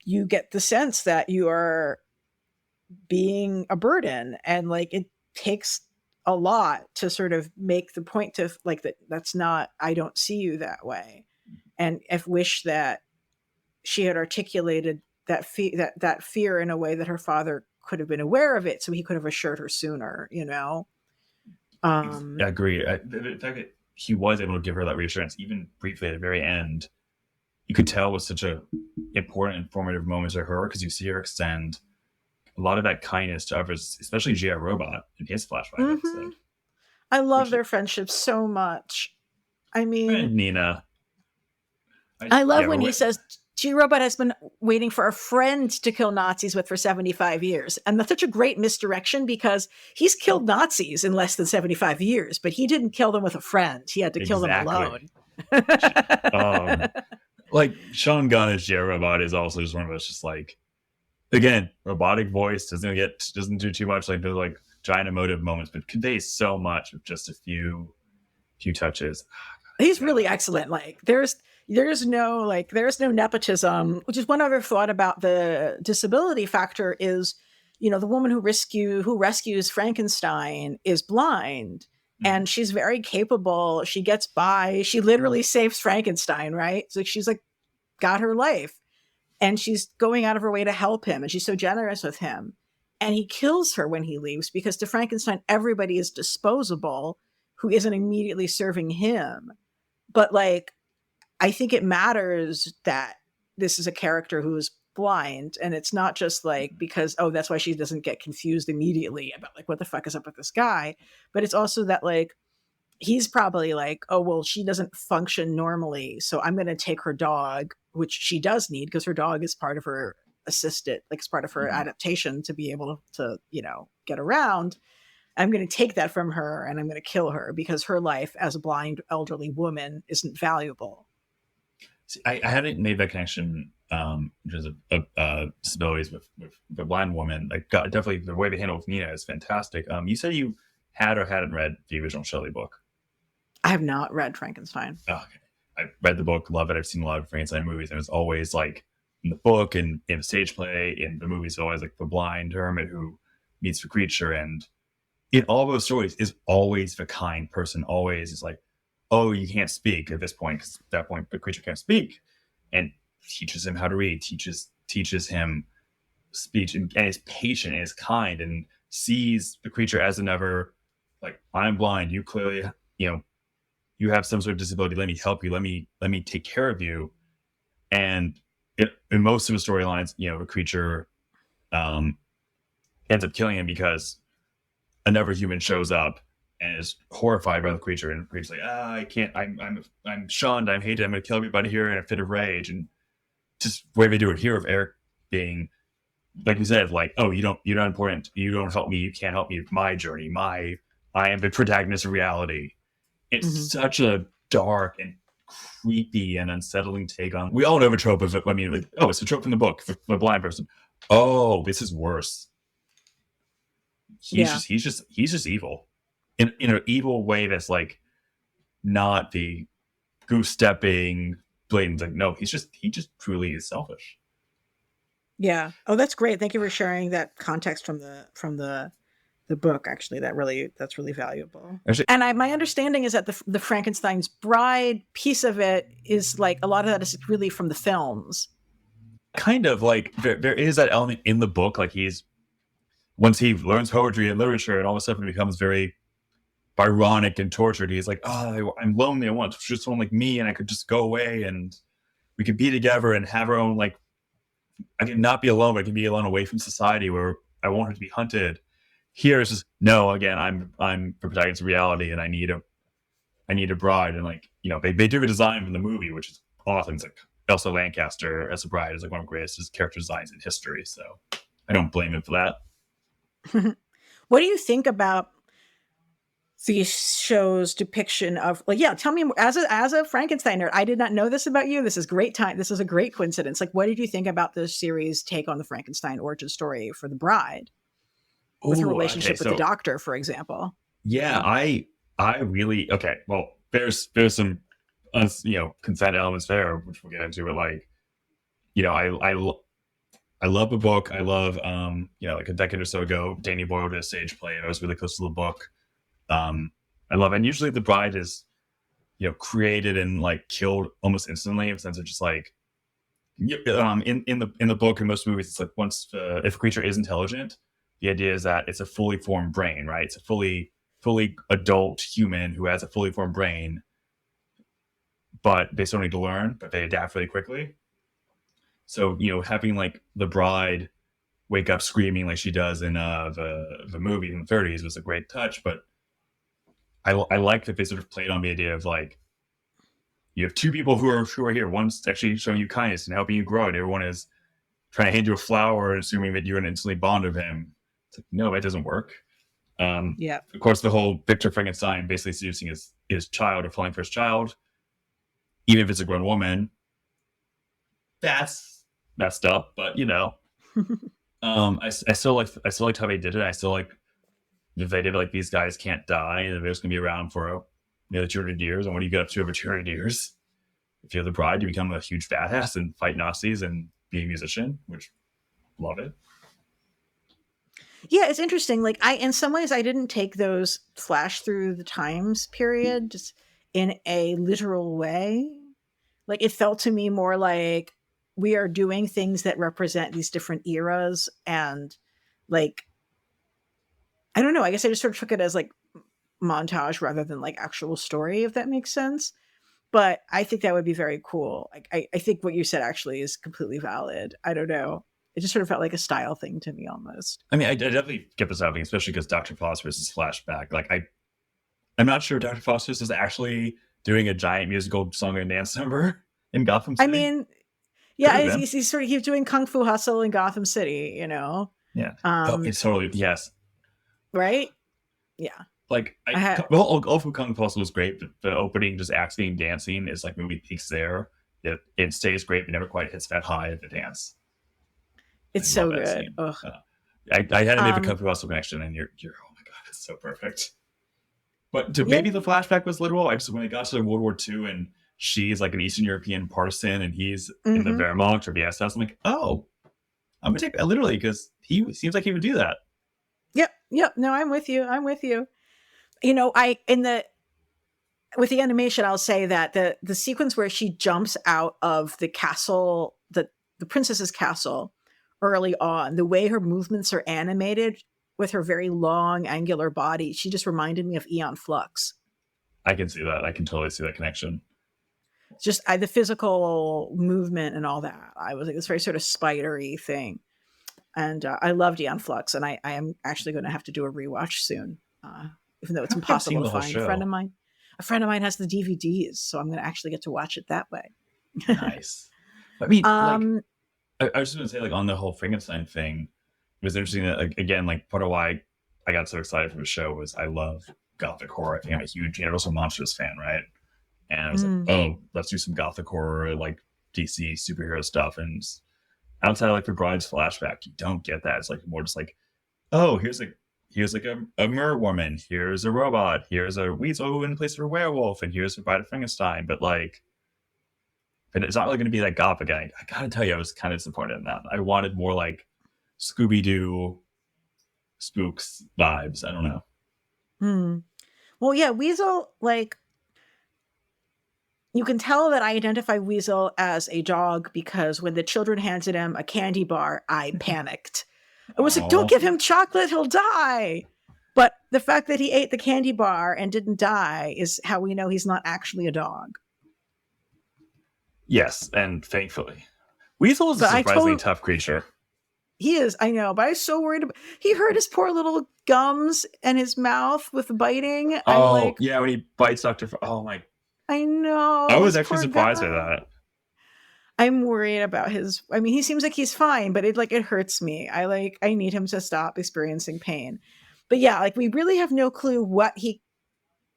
[SPEAKER 1] you get the sense that you are being a burden, and like it takes a lot to sort of make the point to like that's not, I don't see you that way. And I wish that she had articulated that fear in a way that her father could have been aware of it, so he could have assured her sooner.
[SPEAKER 2] I agree. The fact that he was able to give her that reassurance, even briefly at the very end, you could tell was such a important, informative moment to her, because you see her extend a lot of that kindness to others, especially G.I. Robot in his flashback episode.
[SPEAKER 1] I love their friendship so much. I mean,
[SPEAKER 2] Nina.
[SPEAKER 1] I love when he says, G-Robot has been waiting for a friend to kill Nazis with for 75 years. And that's such a great misdirection, because he's killed Nazis in less than 75 years, but he didn't kill them with a friend. He had to kill them alone.
[SPEAKER 2] Like, Sean Gunn as G.I. Robot is also just one of us, just like, again, robotic voice, doesn't do too much, like the like giant emotive moments, but conveys so much with just a few touches.
[SPEAKER 1] He's really excellent. Like, there's no nepotism, which is one other thought about the disability factor is, the woman who rescues Frankenstein is blind, and she's very capable. She gets by. She literally saves Frankenstein, right? So she's like got her life, and she's going out of her way to help him, and she's so generous with him. And he kills her when he leaves, because to Frankenstein, everybody is disposable who isn't immediately serving him. But like, I think it matters that this is a character who is blind, and it's not just like because, that's why she doesn't get confused immediately about like what the fuck is up with this guy. But it's also that like he's probably like, oh well, she doesn't function normally, so I'm going to take her dog, which she does need because her dog is part of her assistant, like it's part of her adaptation to be able to get around. I'm going to take that from her, and I'm going to kill her because her life as a blind elderly woman isn't valuable.
[SPEAKER 2] See, I hadn't made that connection in terms of disabilities with the blind woman. Like, definitely the way they handle with Nina is fantastic. You said you had or hadn't read the original Shelley book.
[SPEAKER 1] I have not read Frankenstein.
[SPEAKER 2] Oh, okay. I read the book, love it. I've seen a lot of Frankenstein movies, and it's always like in the book and in the stage play, in the movies, always like the blind hermit who meets the creature, and in all those stories is always the kind person. Always is like, oh, you can't speak at this point, because at that point the creature can't speak, and teaches him how to read, teaches him speech, and is patient and is kind, and sees the creature as another, like, I'm blind, you clearly, you have some sort of disability, let me help you, let me take care of you. And in most of the storylines, the creature ends up killing him because another human shows up and is horrified by the creature, and the creature's like, I can't, I'm shunned, I'm hated, I'm gonna kill everybody here in a fit of rage. And just the way they do it here, of Eric being, like you said, like, oh, you're not important, you don't help me, you can't help me with my journey, I am the protagonist of reality. It's such a dark and creepy and unsettling take on, we all know the trope of it. I mean, like, oh, it's a trope in the book for a blind person. Oh, this is worse. He's just evil in an evil way that's like not the goose stepping blatant. Like, no, he just truly is selfish.
[SPEAKER 1] Yeah. Oh, that's great. Thank you for sharing that context from the book. Actually, that's really valuable.
[SPEAKER 2] Actually,
[SPEAKER 1] and my understanding is that the Frankenstein's Bride piece of it is like a lot of that is really from the films.
[SPEAKER 2] Kind of like there is that element in the book, like once he learns poetry and literature, and all of a sudden becomes very Byronic and tortured. He's like, oh, I'm lonely. I want just someone like me, and I could just go away, and we could be together and have our own, like, I can not be alone, but I can be alone away from society where I won't have to be hunted. Here it's just no. Again, I'm the protagonist of reality, and I need a bride, and like they do a design from the movie, which is awesome. It's like Elsa Lancaster as a bride is like one of the greatest character designs in history. So I don't blame him for that.
[SPEAKER 1] What do you think about the show's depiction of tell me as a Frankenstein nerd, I did not know this about you. This is a great coincidence. Like, what did you think about this series take on the Frankenstein origin story for the bride with her relationship with the doctor, for example?
[SPEAKER 2] Yeah, I really well, there's some consent elements there, which we'll get into, but like I love the book. I love like a decade or so ago, Danny Boyle did a stage play, and I was really close to the book. I love it. And usually the bride is created and like killed almost instantly, in the sense of just like in the book and most movies, it's like once if a creature is intelligent, the idea is that it's a fully formed brain, right? It's a fully adult human who has a fully formed brain, but they still need to learn, but they adapt really quickly. So having like the bride wake up screaming like she does in the movie in the 30s was a great touch. But I like that they sort of played on the idea of like, you have two people who are here. One's actually showing you kindness and helping you grow, and everyone is trying to hand you a flower, assuming that you're going to instantly bond with him. It's like, no, that doesn't work. Of course, the whole Victor Frankenstein basically seducing his child or falling for his child, even if it's a grown woman, that's messed up. But I still liked how they did it. I still like if they did like these guys can't die and they're just gonna be around for 200 years. And what do you get up to over 200 years? If you're the bride, you become a huge badass and fight Nazis and be a musician, which love it.
[SPEAKER 1] Yeah, it's interesting. Like in some ways I didn't take those flash through the times period just in a literal way. Like it felt to me more like we are doing things that represent these different eras, and like, I don't know, I guess I just sort of took it as like montage rather than like actual story, if that makes sense. But I think that would be very cool. Like, I think what you said actually is completely valid. I don't know. It just sort of felt like a style thing to me almost.
[SPEAKER 2] I mean, I definitely get this happening, especially because Dr. Phosphorus' flashback. Like, I'm not sure Dr. Phosphorus is actually doing a giant musical song and dance number in Gotham City.
[SPEAKER 1] I mean, yeah, he's doing Kung Fu Hustle in Gotham City,
[SPEAKER 2] Yeah. It's totally, yes.
[SPEAKER 1] Right? Yeah.
[SPEAKER 2] Like, all of Kung Fu Hustle was great, but the opening, just acting and dancing, is like movie peaks there. It stays great, but never quite hits that high at the dance.
[SPEAKER 1] It's so good.
[SPEAKER 2] I had to make a Kung Fu Hustle connection, and you're oh my god, it's so perfect. But maybe the flashback was literal. When it got to World War II and she's like an Eastern European partisan and he's in the Wehrmacht or the SS, I'm like, oh, I'm gonna take that literally because he seems like he would do that.
[SPEAKER 1] Yep. No, I'm with you. With the animation, I'll say that the sequence where she jumps out of the castle, the princess's castle early on, the way her movements are animated with her very long angular body, she just reminded me of Aeon Flux.
[SPEAKER 2] I can see that. I can totally see that connection.
[SPEAKER 1] Just the physical movement and all that. I was like, this very sort of spidery thing. And I loved Aeon Flux, and I am actually going to have to do a rewatch soon, even though it's impossible to find. A friend of mine has the DVDs, so I'm going to actually get to watch it that way.
[SPEAKER 2] Nice. I mean, I was just going to say, like, on the whole Frankenstein thing, it was interesting that, like, again, like, part of why I got so excited for the show was I love gothic horror. I think I'm a huge Universal Monsters fan, right? And I was like, oh, let's do some gothic horror, like DC superhero stuff. And outside of like the bride's flashback, you don't get that. It's like more just like, oh, here's like a mer woman, here's a robot, here's a weasel in place of a werewolf, and here's the bride of Frankenstein. But it's not really going to be that gothic. I gotta tell you, I was kind of disappointed in that. I wanted more like Scooby-Doo spooks vibes. I don't know.
[SPEAKER 1] Well, yeah, Weasel, like, you can tell that I identify Weasel as a dog because when the children handed him a candy bar, I panicked. I was like, don't give him chocolate, he'll die. But the fact that he ate the candy bar and didn't die is how we know he's not actually a dog.
[SPEAKER 2] Yes, and thankfully. Weasel is a surprisingly tough creature.
[SPEAKER 1] He is, I know, but I was so worried about, he hurt his poor little gums and his mouth with biting. I'm
[SPEAKER 2] Oh
[SPEAKER 1] like,
[SPEAKER 2] yeah, when he bites Doctor. Oh my!
[SPEAKER 1] I
[SPEAKER 2] I
[SPEAKER 1] know,
[SPEAKER 2] was
[SPEAKER 1] this
[SPEAKER 2] actually
[SPEAKER 1] poor
[SPEAKER 2] surprised by
[SPEAKER 1] guy.
[SPEAKER 2] that.
[SPEAKER 1] I'm worried about his, I mean, he seems like he's fine, but it hurts me. I need him to stop experiencing pain. But yeah, like we really have no clue what he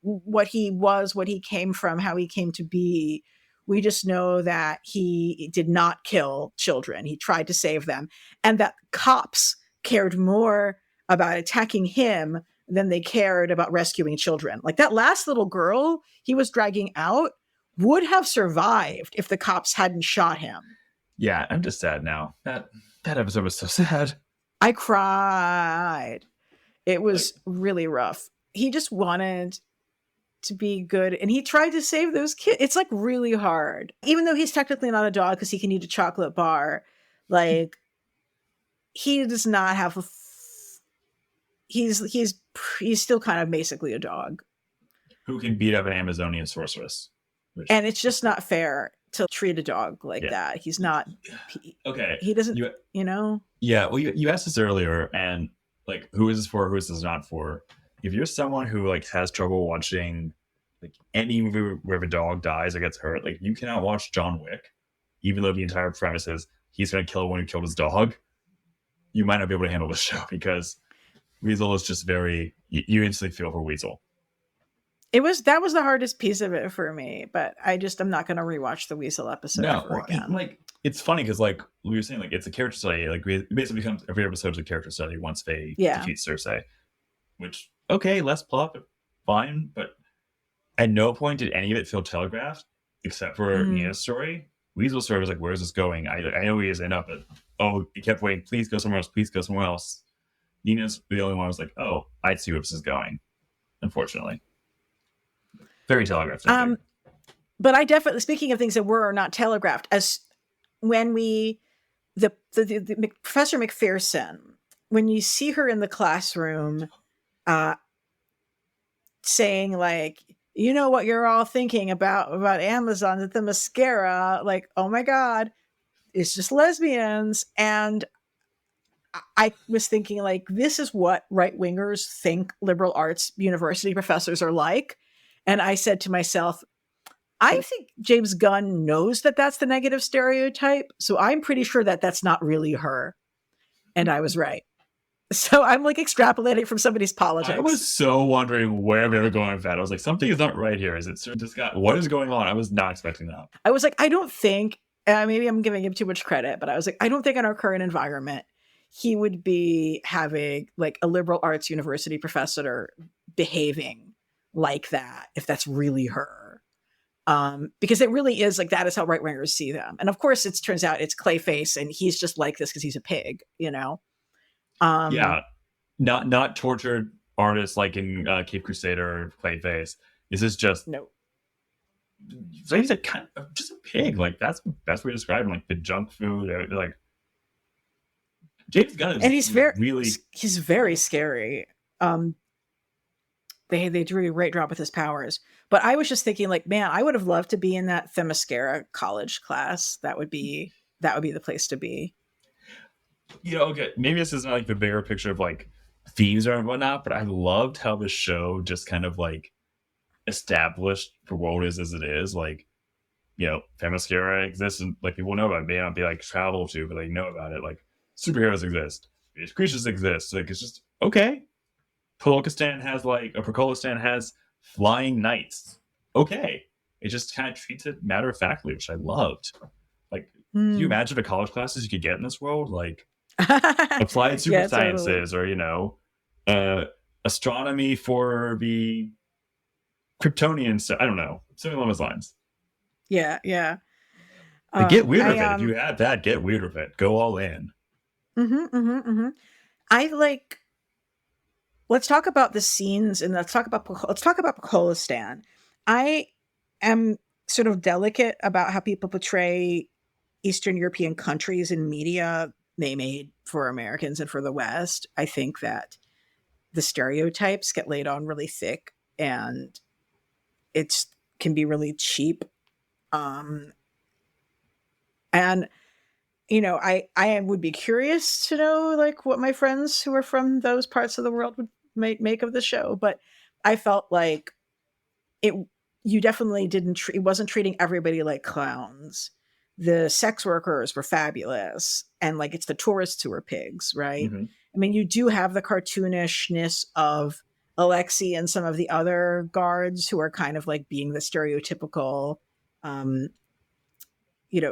[SPEAKER 1] was, what he came from, how he came to be. We just know that he did not kill children. He tried to save them, and that cops cared more about attacking him than they cared about rescuing children. Like that last little girl he was dragging out would have survived if the cops hadn't shot him.
[SPEAKER 2] Yeah, I'm just sad now. That episode was so sad.
[SPEAKER 1] I cried. It
[SPEAKER 2] Like,
[SPEAKER 1] was really rough. He just wanted to be good, and he tried to save those kids. It's like really hard, even though he's technically not a dog because he can eat a chocolate bar. Like he does not have he's still kind of basically a dog,
[SPEAKER 2] who can beat up an Amazonian sorceress? Which,
[SPEAKER 1] and it's just not fair to treat a dog like
[SPEAKER 2] yeah.
[SPEAKER 1] that. He's not
[SPEAKER 2] Okay.
[SPEAKER 1] he doesn't,
[SPEAKER 2] You
[SPEAKER 1] you know.
[SPEAKER 2] Yeah, well, you asked this earlier, and like, who is this for? Who is this not for? If you're someone who like has trouble watching like any movie where a dog dies or gets hurt, like you cannot watch John Wick, even though the entire premise is he's going to kill one who killed his dog. You might not be able to handle the show because Weasel is just very. You instantly feel for Weasel.
[SPEAKER 1] That was the hardest piece of it for me, but I'm not going to rewatch the Weasel episode
[SPEAKER 2] No,
[SPEAKER 1] ever again.
[SPEAKER 2] like it's funny because like we were saying, like it's a character study. Like it basically becomes every episode is a character study once they defeat Cersei. Which okay, less plot, but fine. But at no point did any of it feel telegraphed, except for Nina's story. Weasel's story was like, "Where's this going?" I know he is end up, but he kept waiting. Please go somewhere else. Please go somewhere else. Nina's the only one who was like, "Oh, I see where this is going." Unfortunately, very telegraphed.
[SPEAKER 1] But I definitely, speaking of things that were or not telegraphed, as when the Professor McPherson, when you see her in the classroom, saying like, you know what you're all thinking about Amazon at the mascara, like, oh my God, it's just lesbians. And I was thinking like, this is what right wingers think liberal arts university professors are like. And I said to myself, I think James Gunn knows that that's the negative stereotype. So I'm pretty sure that that's not really her. And I was right. So I'm like extrapolating from somebody's politics.
[SPEAKER 2] I was so wondering where they were going with that. I was like, something is not right here. Is it this guy? What is going on? I was not expecting that.
[SPEAKER 1] I was like, I don't think, maybe I'm giving him too much credit, but I was like, I don't think in our current environment, he would be having like a liberal arts university professor behaving like that, if that's really her. Because it really is like, that is how right wingers see them. And of course it turns out it's Clayface and he's just like this because he's a pig, you know?
[SPEAKER 2] Yeah. Not tortured artists like in Cape Crusader or Clayface. This is just
[SPEAKER 1] no.
[SPEAKER 2] So he's a kind of just a pig. Like that's the best way to describe him. Like the junk food. Like James Gunn is,
[SPEAKER 1] and he's very scary. They do a great job with his powers. But I was just thinking, like, man, I would have loved to be in that Themyscira college class. That would be the place to be.
[SPEAKER 2] You know, okay, maybe this isn't like the bigger picture of like themes or whatnot, but I loved how the show just kind of like established the world is as it is. Like, you know, Themyscira exists and like people know about it. They may not be like travel to, but they know about it. Like superheroes exist, creatures exist. Like it's just okay. Polokistan has flying knights. Okay. It just kind of treats it matter of factly, which I loved. Like, can you imagine the college classes you could get in this world? Like applied super sciences, totally. Or, you know, astronomy for the Kryptonians. I don't know. Something along those lines.
[SPEAKER 1] Yeah, yeah.
[SPEAKER 2] Get weird with it. If you have that, get weird with it. Go all in.
[SPEAKER 1] I like. Let's talk about the scenes and let's talk about Pokolistan. I am sort of delicate about how people portray Eastern European countries in media they made for Americans and for the West. I think that the stereotypes get laid on really thick and it can be really cheap. And I would be curious to know like what my friends who are from those parts of the world would make of the show, but I felt like it you definitely didn't it wasn't treating everybody like clowns. The sex workers were fabulous, and like it's the tourists who are pigs, right?
[SPEAKER 2] Mm-hmm.
[SPEAKER 1] I mean, you do have the cartoonishness of Alexei and some of the other guards who are kind of like being the stereotypical um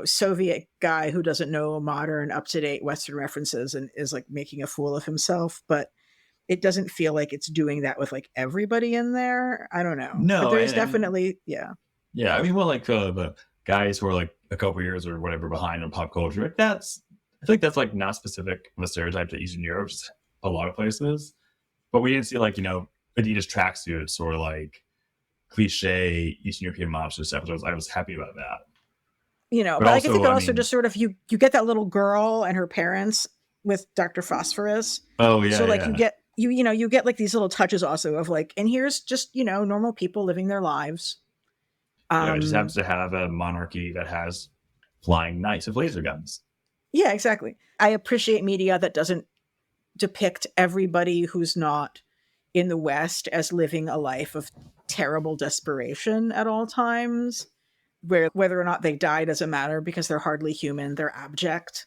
[SPEAKER 1] Soviet guy who doesn't know modern up-to-date Western references and is like making a fool of himself, but it doesn't feel like it's doing that with like everybody in there. I don't know, but
[SPEAKER 2] No,
[SPEAKER 1] there is
[SPEAKER 2] and
[SPEAKER 1] definitely, yeah.
[SPEAKER 2] yeah, I mean, well, like the guys who are like a couple years or whatever behind in pop culture, like I think that's like not specific of a stereotype to Eastern Europe, just a lot of places. But we didn't see like, Adidas tracksuits or like cliche Eastern European mobster stuff. So I was happy about that. But
[SPEAKER 1] But I think
[SPEAKER 2] also,
[SPEAKER 1] it
[SPEAKER 2] I
[SPEAKER 1] also
[SPEAKER 2] mean,
[SPEAKER 1] just sort of you get that little girl and her parents with Dr. Phosphorus.
[SPEAKER 2] oh
[SPEAKER 1] So
[SPEAKER 2] yeah,
[SPEAKER 1] like
[SPEAKER 2] yeah,
[SPEAKER 1] you get like these little touches also of like, and here's just, normal people living their lives.
[SPEAKER 2] yeah. It just
[SPEAKER 1] Um
[SPEAKER 2] happens to have a monarchy that has flying knights with laser guns.
[SPEAKER 1] yeah, exactly. I appreciate media that doesn't depict everybody who's not in the West as living a life of terrible desperation at all times, where whether or not they die doesn't matter because they're hardly human, they're abject.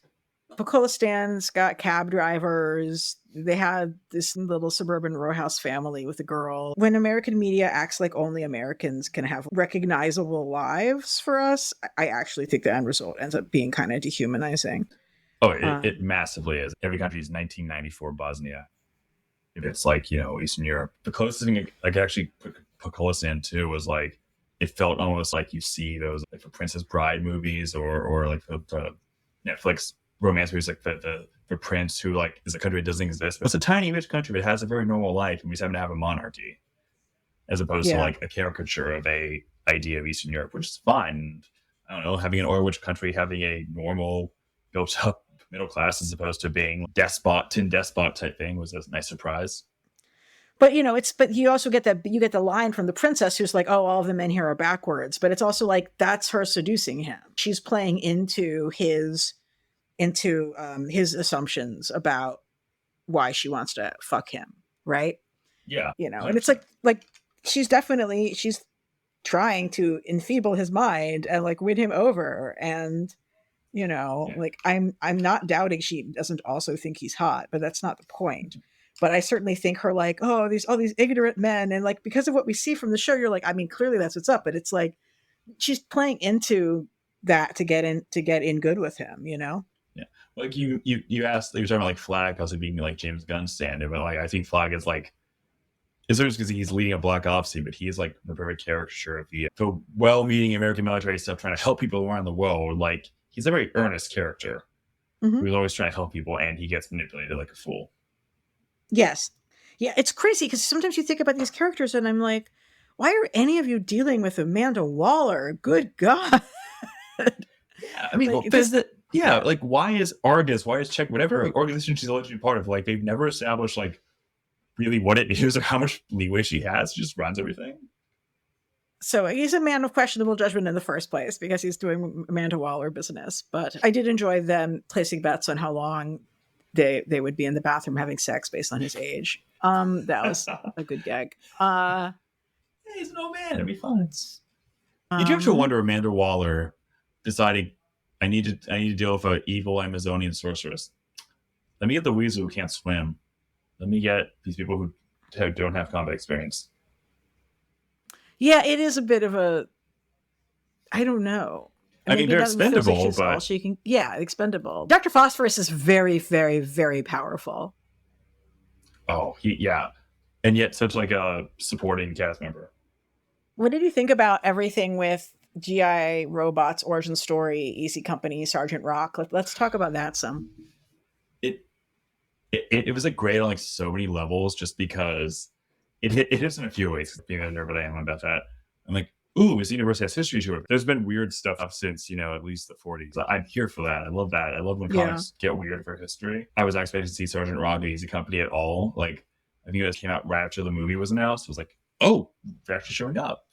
[SPEAKER 1] Pakolastan's got cab drivers. They had this little suburban row house family with a girl. When American media acts like only Americans can have recognizable lives for us, I actually think the end result ends up being kind of dehumanizing.
[SPEAKER 2] Oh, it
[SPEAKER 1] Um,
[SPEAKER 2] massively is. Every country is 1994 Bosnia. If it's like, Eastern Europe, the closest thing like actually Pakistan too was like, it felt almost like you see those like the Princess Bride movies or like the Netflix romance movies, like the prince who like is a country that doesn't exist. But it's a tiny rich country that has a very normal life, and we just happen to have a monarchy, as opposed to
[SPEAKER 1] yeah.
[SPEAKER 2] like a caricature of a idea of Eastern Europe, which is fine. I don't know, having an oil rich country having a normal built up middle class as opposed to being tin despot type thing was a nice surprise.
[SPEAKER 1] But but you also get that you get the line from the princess who's like, "Oh, all of the men here are backwards," but it's also like that's her seducing him. She's playing into his assumptions about why she wants to fuck him, right?
[SPEAKER 2] Yeah,
[SPEAKER 1] And it's
[SPEAKER 2] 100%.
[SPEAKER 1] like she's trying to enfeeble his mind and like win him over, and
[SPEAKER 2] Yeah.
[SPEAKER 1] like I'm not doubting she doesn't also think he's hot, but that's not the point. But I certainly think her like, oh, these all these ignorant men, and like because of what we see from the show, you're like, I mean, clearly that's what's up, but it's like she's playing into that to get in good with him.
[SPEAKER 2] Yeah. Like you asked, you were talking about like Flag also being like James Gunn stand-in, but like I think Flag is like, it's not just because he's leading a black ops team, but he is like the perfect caricature of the well-meaning American military stuff, trying to help people around the world. Like he's a very earnest character
[SPEAKER 1] Hmm.
[SPEAKER 2] who's always trying to help people, and he gets manipulated like a fool.
[SPEAKER 1] Yes. Yeah, it's crazy because sometimes you think about these characters and I'm like, why are any of you dealing with Amanda Waller? Good God.
[SPEAKER 2] Yeah, I mean, well,
[SPEAKER 1] Like this,
[SPEAKER 2] yeah, like why is Argus, why is Czech, whatever organization she's allegedly part of, like they've never established like really what it is or how much leeway she has. She just runs everything.
[SPEAKER 1] so he's a man of questionable judgment in the first place because he's doing Amanda Waller business. But I did enjoy them placing bets on how long they would be in the bathroom having sex based on his age. That was a good gag.
[SPEAKER 2] Yeah, he's an old man. It'd be fun. Did you ever
[SPEAKER 1] Um,
[SPEAKER 2] wonder Amanda Waller deciding I need to deal with an evil Amazonian sorceress? Let me get the weasel who can't swim. Let me get these people who don't have combat experience.
[SPEAKER 1] yeah, it is a bit of a I don't know.
[SPEAKER 2] I mean,
[SPEAKER 1] Maybe
[SPEAKER 2] they're
[SPEAKER 1] that feels like
[SPEAKER 2] expendable,
[SPEAKER 1] she's all
[SPEAKER 2] but
[SPEAKER 1] she can. Yeah, expendable. Dr. Phosphorus is very, very, very powerful.
[SPEAKER 2] yeah, and yet such like a supporting cast member.
[SPEAKER 1] What did you think about everything with GI Robots, Origin Story, Easy Company, Sergeant Rock? Let's talk about that some.
[SPEAKER 2] It it was like great on like so many levels, just because it hits in a few ways. Being a nerd that I am about that, I'm like, ooh, this universe has history to it. There's been weird stuff since at least the 40s. I'm here for that. I love that. I love when
[SPEAKER 1] Yeah.
[SPEAKER 2] comics get weird for history. I was not expecting to see Sergeant Rock Easy Company at all. Like I think it came out right after the movie was announced. I was like, oh, they're actually showing up,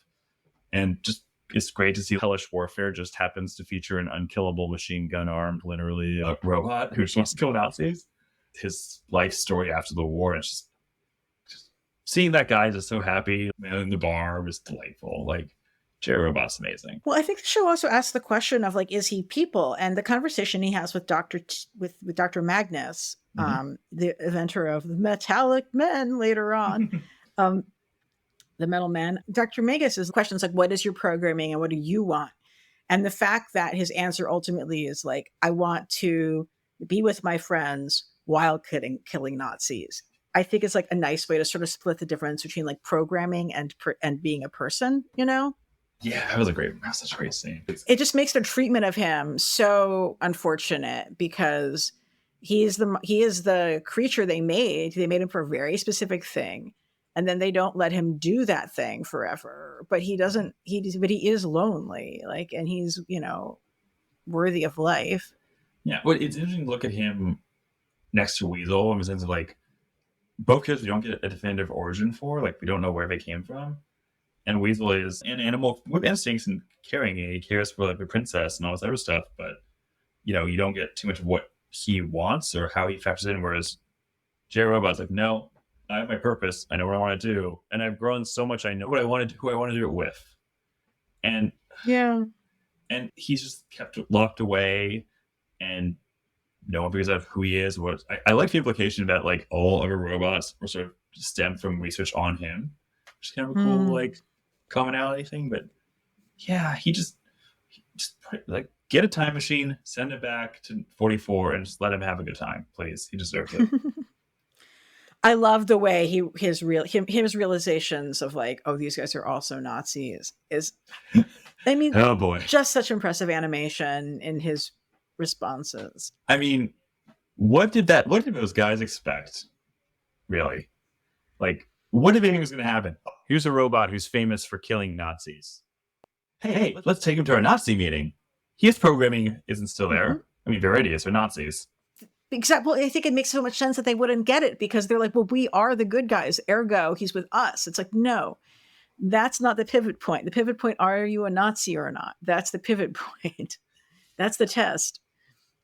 [SPEAKER 2] and just it's great to see hellish warfare just happens to feature an unkillable machine gun armed, literally, robot who just wants to kill Nazis. His life story after the war, and just seeing that guy just so happy in the bar was delightful. Like, Jerry Robot's amazing.
[SPEAKER 1] Well, I think the show also asks the question of like, is he people? And the conversation he has with with Dr. Magnus, the inventor of the metallic men later on, the metal man, Dr. Magus is questions like, what is your programming and what do you want? And the fact that his answer ultimately is like, I want to be with my friends while killing Nazis. I think it's like a nice way to sort of split the difference between like programming and being a person, you know?
[SPEAKER 2] Yeah, that was such a great scene.
[SPEAKER 1] It just makes the treatment of him so unfortunate because he is the creature they made. They made him for a very specific thing. And then they don't let him do that thing forever. But he is lonely, like, and he's, you know, worthy of life.
[SPEAKER 2] Yeah. Well, it's interesting to look at him next to Weasel in the sense of like, both kids we don't get a definitive origin for, like we don't know where they came from. And Weasel is an animal with instincts and caring. He cares for like the princess and all this other stuff, but you know, you don't get too much of what he wants or how he factors in. Whereas Jerry Robot's like, no, I have my purpose. I know what I want to do, and I've grown so much. I know what I want to do, who I want to do it with, and and he's just kept locked away, and no one figures out who he is. What I like the implication that like all other robots were sort of stemmed from research on him, which is kind of a cool like commonality thing. But yeah, he just like get a time machine, send it back to 44, and just let him have a good time, please. He deserves it.
[SPEAKER 1] I love the way his realizations of like, oh, these guys are also Nazis is, I mean,
[SPEAKER 2] oh boy,
[SPEAKER 1] just such impressive animation in his responses.
[SPEAKER 2] I mean, what did those guys expect? Really? Like, what did they think was going to happen? Here's a robot who's famous for killing Nazis. Hey, let's take him to our Nazi meeting. His programming isn't still there. I mean, their ideas are Nazis.
[SPEAKER 1] Well, I think it makes so much sense that they wouldn't get it because they're like, well, we are the good guys. Ergo, he's with us. It's like, no, that's not the pivot point. The pivot point, are you a Nazi or not? That's the pivot point. That's the test.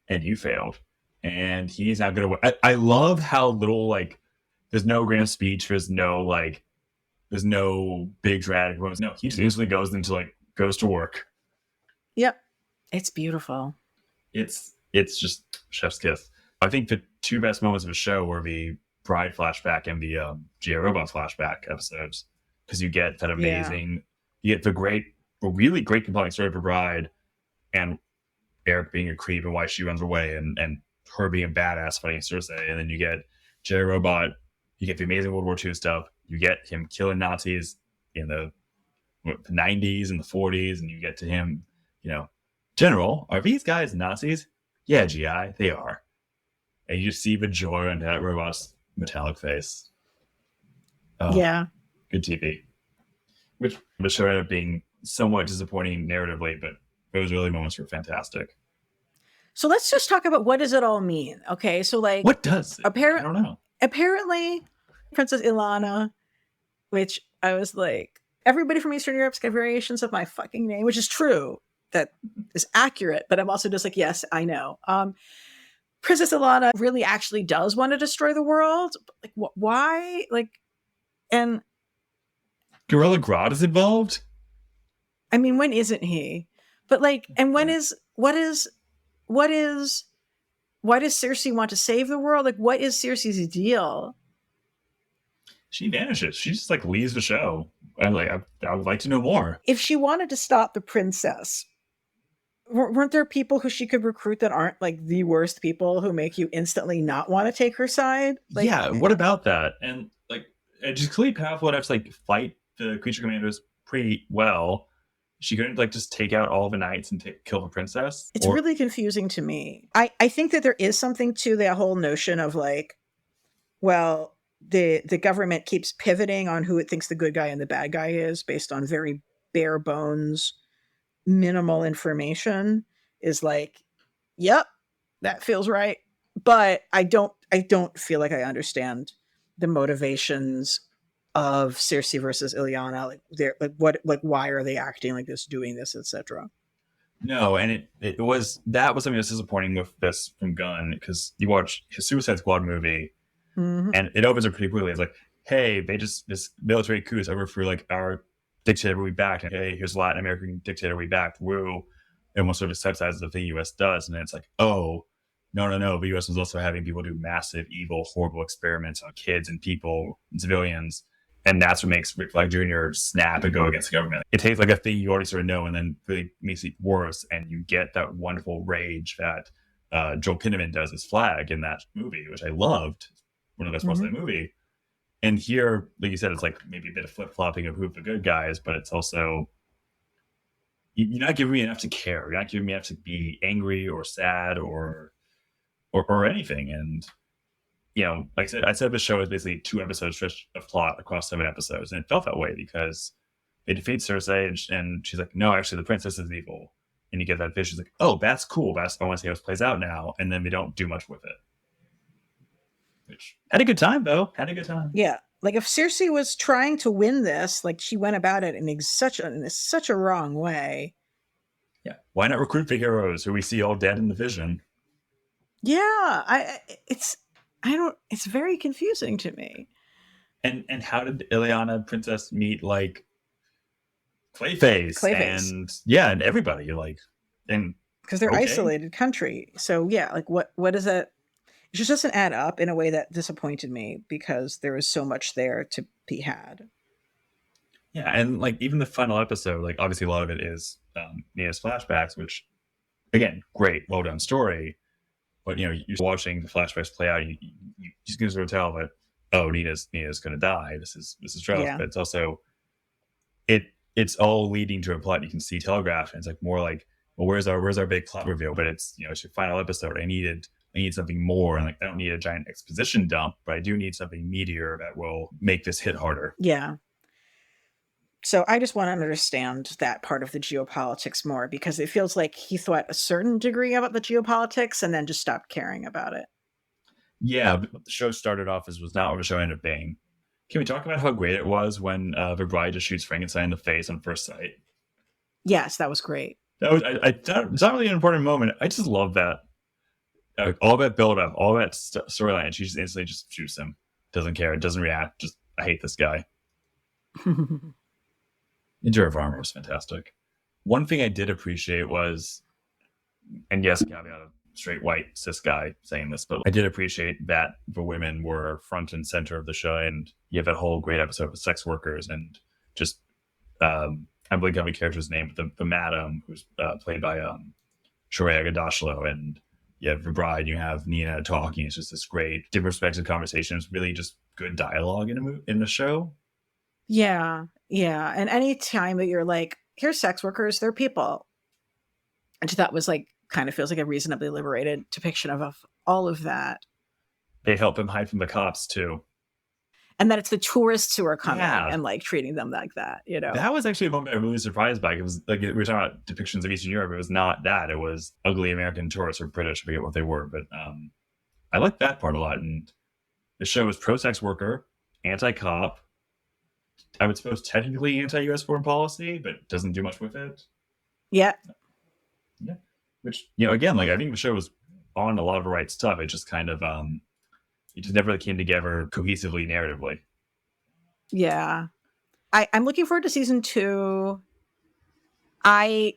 [SPEAKER 2] And you failed. And he's not going to. I love how little, like, there's no grand speech. There's no big dramatic moments. No, he just usually goes to work. Yep.
[SPEAKER 1] It's beautiful.
[SPEAKER 2] It's just chef's kiss. I think the two best moments of the show were the Bride flashback and the G.I. Robot flashback episodes. Because you get that amazing, you get the really great compelling story for Bride and Eric being a creep and why she runs away and her being a badass fighting Cersei. And then you get J.I. Robot, you get the amazing World War II stuff, you get him killing Nazis in the 90s and the 40s, and you get to him, you know, General, are these guys Nazis? Yeah, GI, they are. And you just see the joy on that robot's metallic face. Oh, yeah. Good TV. Which the show ended up being somewhat disappointing narratively, but those early moments were fantastic.
[SPEAKER 1] So let's just talk about what does it all mean, okay? So like,
[SPEAKER 2] what does it? I don't know.
[SPEAKER 1] Apparently, Princess Ilana, which I was like, everybody from Eastern Europe's got variations of my fucking name, which is true. That is accurate, but I'm also just like, yes, I know. Princess Ilana really actually does want to destroy the world. Like, why? Like, and
[SPEAKER 2] Gorilla Grodd is involved.
[SPEAKER 1] I mean, when isn't he? But like, and why does Cersei want to save the world? Like, what is Cersei's deal?
[SPEAKER 2] She vanishes. She just like leaves the show. I would like to know more.
[SPEAKER 1] If she wanted to stop the princess, weren't there people who she could recruit that aren't like the worst people who make you instantly not want to take her side? Like,
[SPEAKER 2] yeah, what about that? And like, just clearly powerful enough to like fight the creature commandos pretty well. She couldn't like just take out all the knights and kill the princess.
[SPEAKER 1] It's really confusing to me. I think that there is something to that whole notion of like, well, the government keeps pivoting on who it thinks the good guy and the bad guy is based on very bare bones, minimal information. Is like, yep, that feels right. But I don't feel like I understand the motivations of Circe versus Ileana. Like they're like why are they acting like this, doing this, etc.
[SPEAKER 2] No, and it was that was something that's disappointing with this from Gunn, because you watch his Suicide Squad movie and it opens up pretty quickly. It's like, hey, this military coup is over for like our dictator we backed, and hey, here's a Latin American dictator we backed. Woo. It almost sort of subsidizes the thing the US does, and then it's like, oh, no. The US was also having people do massive, evil, horrible experiments on kids and people and civilians. And that's what makes Rick Flag Jr. snap and go against the government. It takes like a thing you already sort of know and then really makes it worse. And you get that wonderful rage that Joel Kinnaman does as Flag in that movie, which I loved. One of the best parts of that movie. And here, like you said, it's like maybe a bit of flip-flopping of who the good guys, but it's also, you're not giving me enough to care. You're not giving me enough to be angry or sad or anything. And you know, like I said the show is basically 2 episodes stretch of plot across 7 episodes, and it felt that way because they defeat Circe, and she's like, no, actually, the princess is evil, and you get that vision. She's like, oh, that's cool. I want to see how this plays out now, and then they don't do much with it. Which had a good time though.
[SPEAKER 1] Yeah, like if Circe was trying to win this, like she went about it in such a wrong way.
[SPEAKER 2] Yeah, why not recruit the heroes who we see all dead in the vision?
[SPEAKER 1] Yeah, it's very confusing to me.
[SPEAKER 2] And how did Ileana Princess meet like Clayface. And everybody, like, and
[SPEAKER 1] because they're isolated country. So yeah, like what is that? It just doesn't add up in a way that disappointed me because there was so much there to be had.
[SPEAKER 2] Yeah, and like even the final episode, like obviously a lot of it is Nina's flashbacks, which again, great, well done story. But you know, you're watching the flashbacks play out, you just can sort of tell that Nina's going to die. This is rough, yeah. But it's also it's all leading to a plot you can see telegraphed, and it's like more like, well, where's our big plot reveal? But it's it's your final episode. I need something more, and like I don't need a giant exposition dump, but I do need something meatier that will make this hit harder.
[SPEAKER 1] Yeah. So I just want to understand that part of the geopolitics more, because it feels like he thought a certain degree about the geopolitics and then just stopped caring about it.
[SPEAKER 2] Yeah, but the show started off as was not what the show ended up being. Can we talk about how great it was when the bride just shoots Frankenstein in the face on first sight?
[SPEAKER 1] Yes, that was great.
[SPEAKER 2] It's not really an important moment. I just love that. All that build up, all that storyline, and she just instantly just shoots him. Doesn't care, doesn't react. Just, I hate this guy. Interior of Armor was fantastic. One thing I did appreciate was, and yes, caveat of straight white cis guy saying this, but I did appreciate that the women were front and center of the show, and you have that whole great episode with sex workers and just I'm blanking on the character's name, but the madam who's played by Shorea Gadashlo, and you have the bride, you have Nina talking. It's just this great different perspective conversation. It's really just good dialogue in the show.
[SPEAKER 1] Yeah. And any time that you're like, here's sex workers, they're people. And that was like, kind of feels like a reasonably liberated depiction of all of that.
[SPEAKER 2] They help him hide from the cops too.
[SPEAKER 1] And that it's the tourists who are coming and like treating them like that, That
[SPEAKER 2] was actually a moment I'm really surprised by. It was like, we were talking about depictions of Eastern Europe. It was not that. It was ugly American tourists or British, I forget what they were. But I like that part a lot. And the show was pro-sex worker, anti-cop, I would suppose technically anti-US foreign policy, but doesn't do much with it.
[SPEAKER 1] Yeah.
[SPEAKER 2] Which, again, like I think the show was on a lot of the right stuff. It just kind of, it just never really came together cohesively, narratively.
[SPEAKER 1] Yeah. I'm looking forward to season 2. I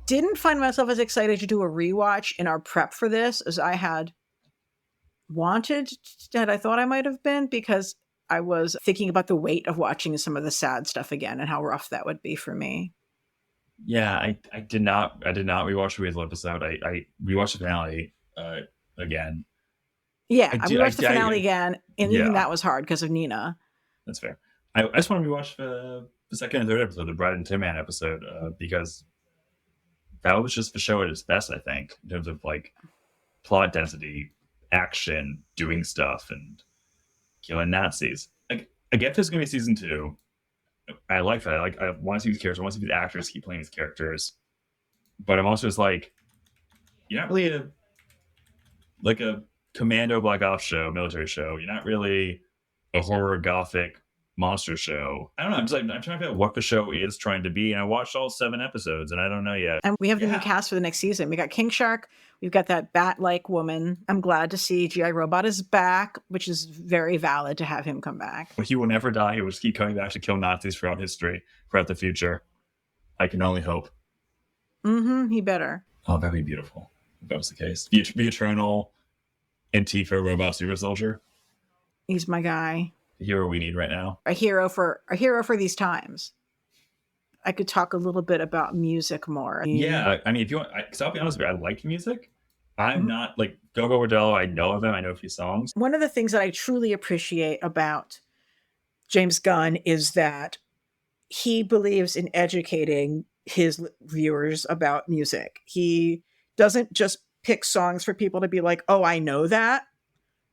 [SPEAKER 1] didn't find myself as excited to do a rewatch in our prep for this as I had wanted, that I thought I might have been, because I was thinking about the weight of watching some of the sad stuff again and how rough that would be for me.
[SPEAKER 2] Yeah, I did not rewatch the Weasel episode. I rewatched the finale again.
[SPEAKER 1] Yeah, I rewatched the finale again, and even that was hard because of Nina.
[SPEAKER 2] That's fair. I just want to rewatch the second and third episode, the Bride and Tin Man episode, because that was just the show at its best, I think, in terms of like plot density, action, doing stuff, and killing Nazis. Like, I get there's going to be season 2. I like that. I want to see these characters. I want to see these actors keep playing these characters. But I'm also just like, you're not really a commando black ops show, military show. You're not really a horror gothic monster show. I don't know. I'm trying to figure out what the show is trying to be. And I watched all 7 episodes and I don't know yet.
[SPEAKER 1] And we have the new
[SPEAKER 2] Yeah.
[SPEAKER 1] cast for the next season. We got King Shark. We've got that bat-like woman. I'm glad to see G.I. Robot is back, which is very valid to have him come back.
[SPEAKER 2] He will never die. He will just keep coming back to kill Nazis throughout history, throughout the future. I can only hope.
[SPEAKER 1] He better.
[SPEAKER 2] Oh, that'd be beautiful if that was the case. Be eternal Antifa robot super soldier.
[SPEAKER 1] He's my guy.
[SPEAKER 2] The hero we need right now.
[SPEAKER 1] A hero for these times. I could talk a little bit about music more.
[SPEAKER 2] Yeah, I mean, if you want, because I'll be honest with you, I like music. I'm not like Go-Go Bordello. I know of them. I know a few songs.
[SPEAKER 1] One of the things that I truly appreciate about James Gunn is that he believes in educating his viewers about music. He doesn't just pick songs for people to be like, oh, I know that.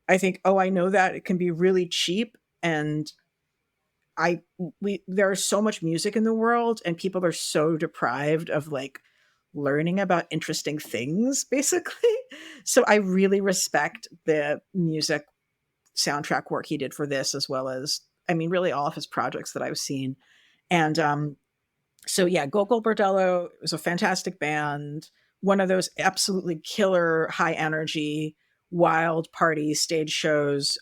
[SPEAKER 1] I think, oh, I know that it can be really cheap. And there's so much music in the world and people are so deprived of like learning about interesting things, basically. So I really respect the music soundtrack work he did for this, as well as, I mean, really all of his projects that I've seen. And so yeah, Go-Go Bordello was a fantastic band. One of those absolutely killer, high energy, wild party stage shows.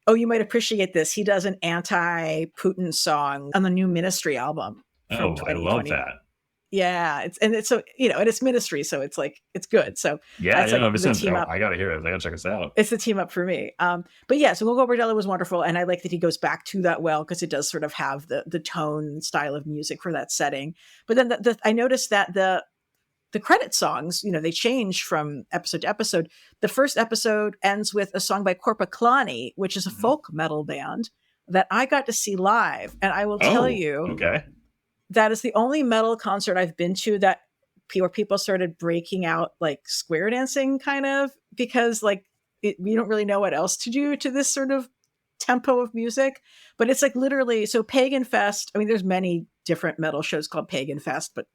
[SPEAKER 1] Oh, you might appreciate this. He does an anti-Putin song on the new Ministry album.
[SPEAKER 2] Oh, I love that.
[SPEAKER 1] Yeah, it's Ministry, so it's like it's good. So
[SPEAKER 2] yeah,
[SPEAKER 1] that's
[SPEAKER 2] I gotta hear it. I gotta check this out.
[SPEAKER 1] It's the team up for me. But yeah, so Go-Go Bordello was wonderful, and I like that he goes back to that well because it does sort of have the tone and style of music for that setting. But then I noticed that the credit songs, they change from episode to episode. The first episode ends with a song by Korpiklani, which is a folk metal band that I got to see live, and I will tell you,
[SPEAKER 2] okay,
[SPEAKER 1] that is the only metal concert I've been to where people started breaking out like square dancing kind of, because like we don't really know what else to do to this sort of tempo of music. But it's like literally, so Pagan Fest, I mean, there's many different metal shows called Pagan Fest, but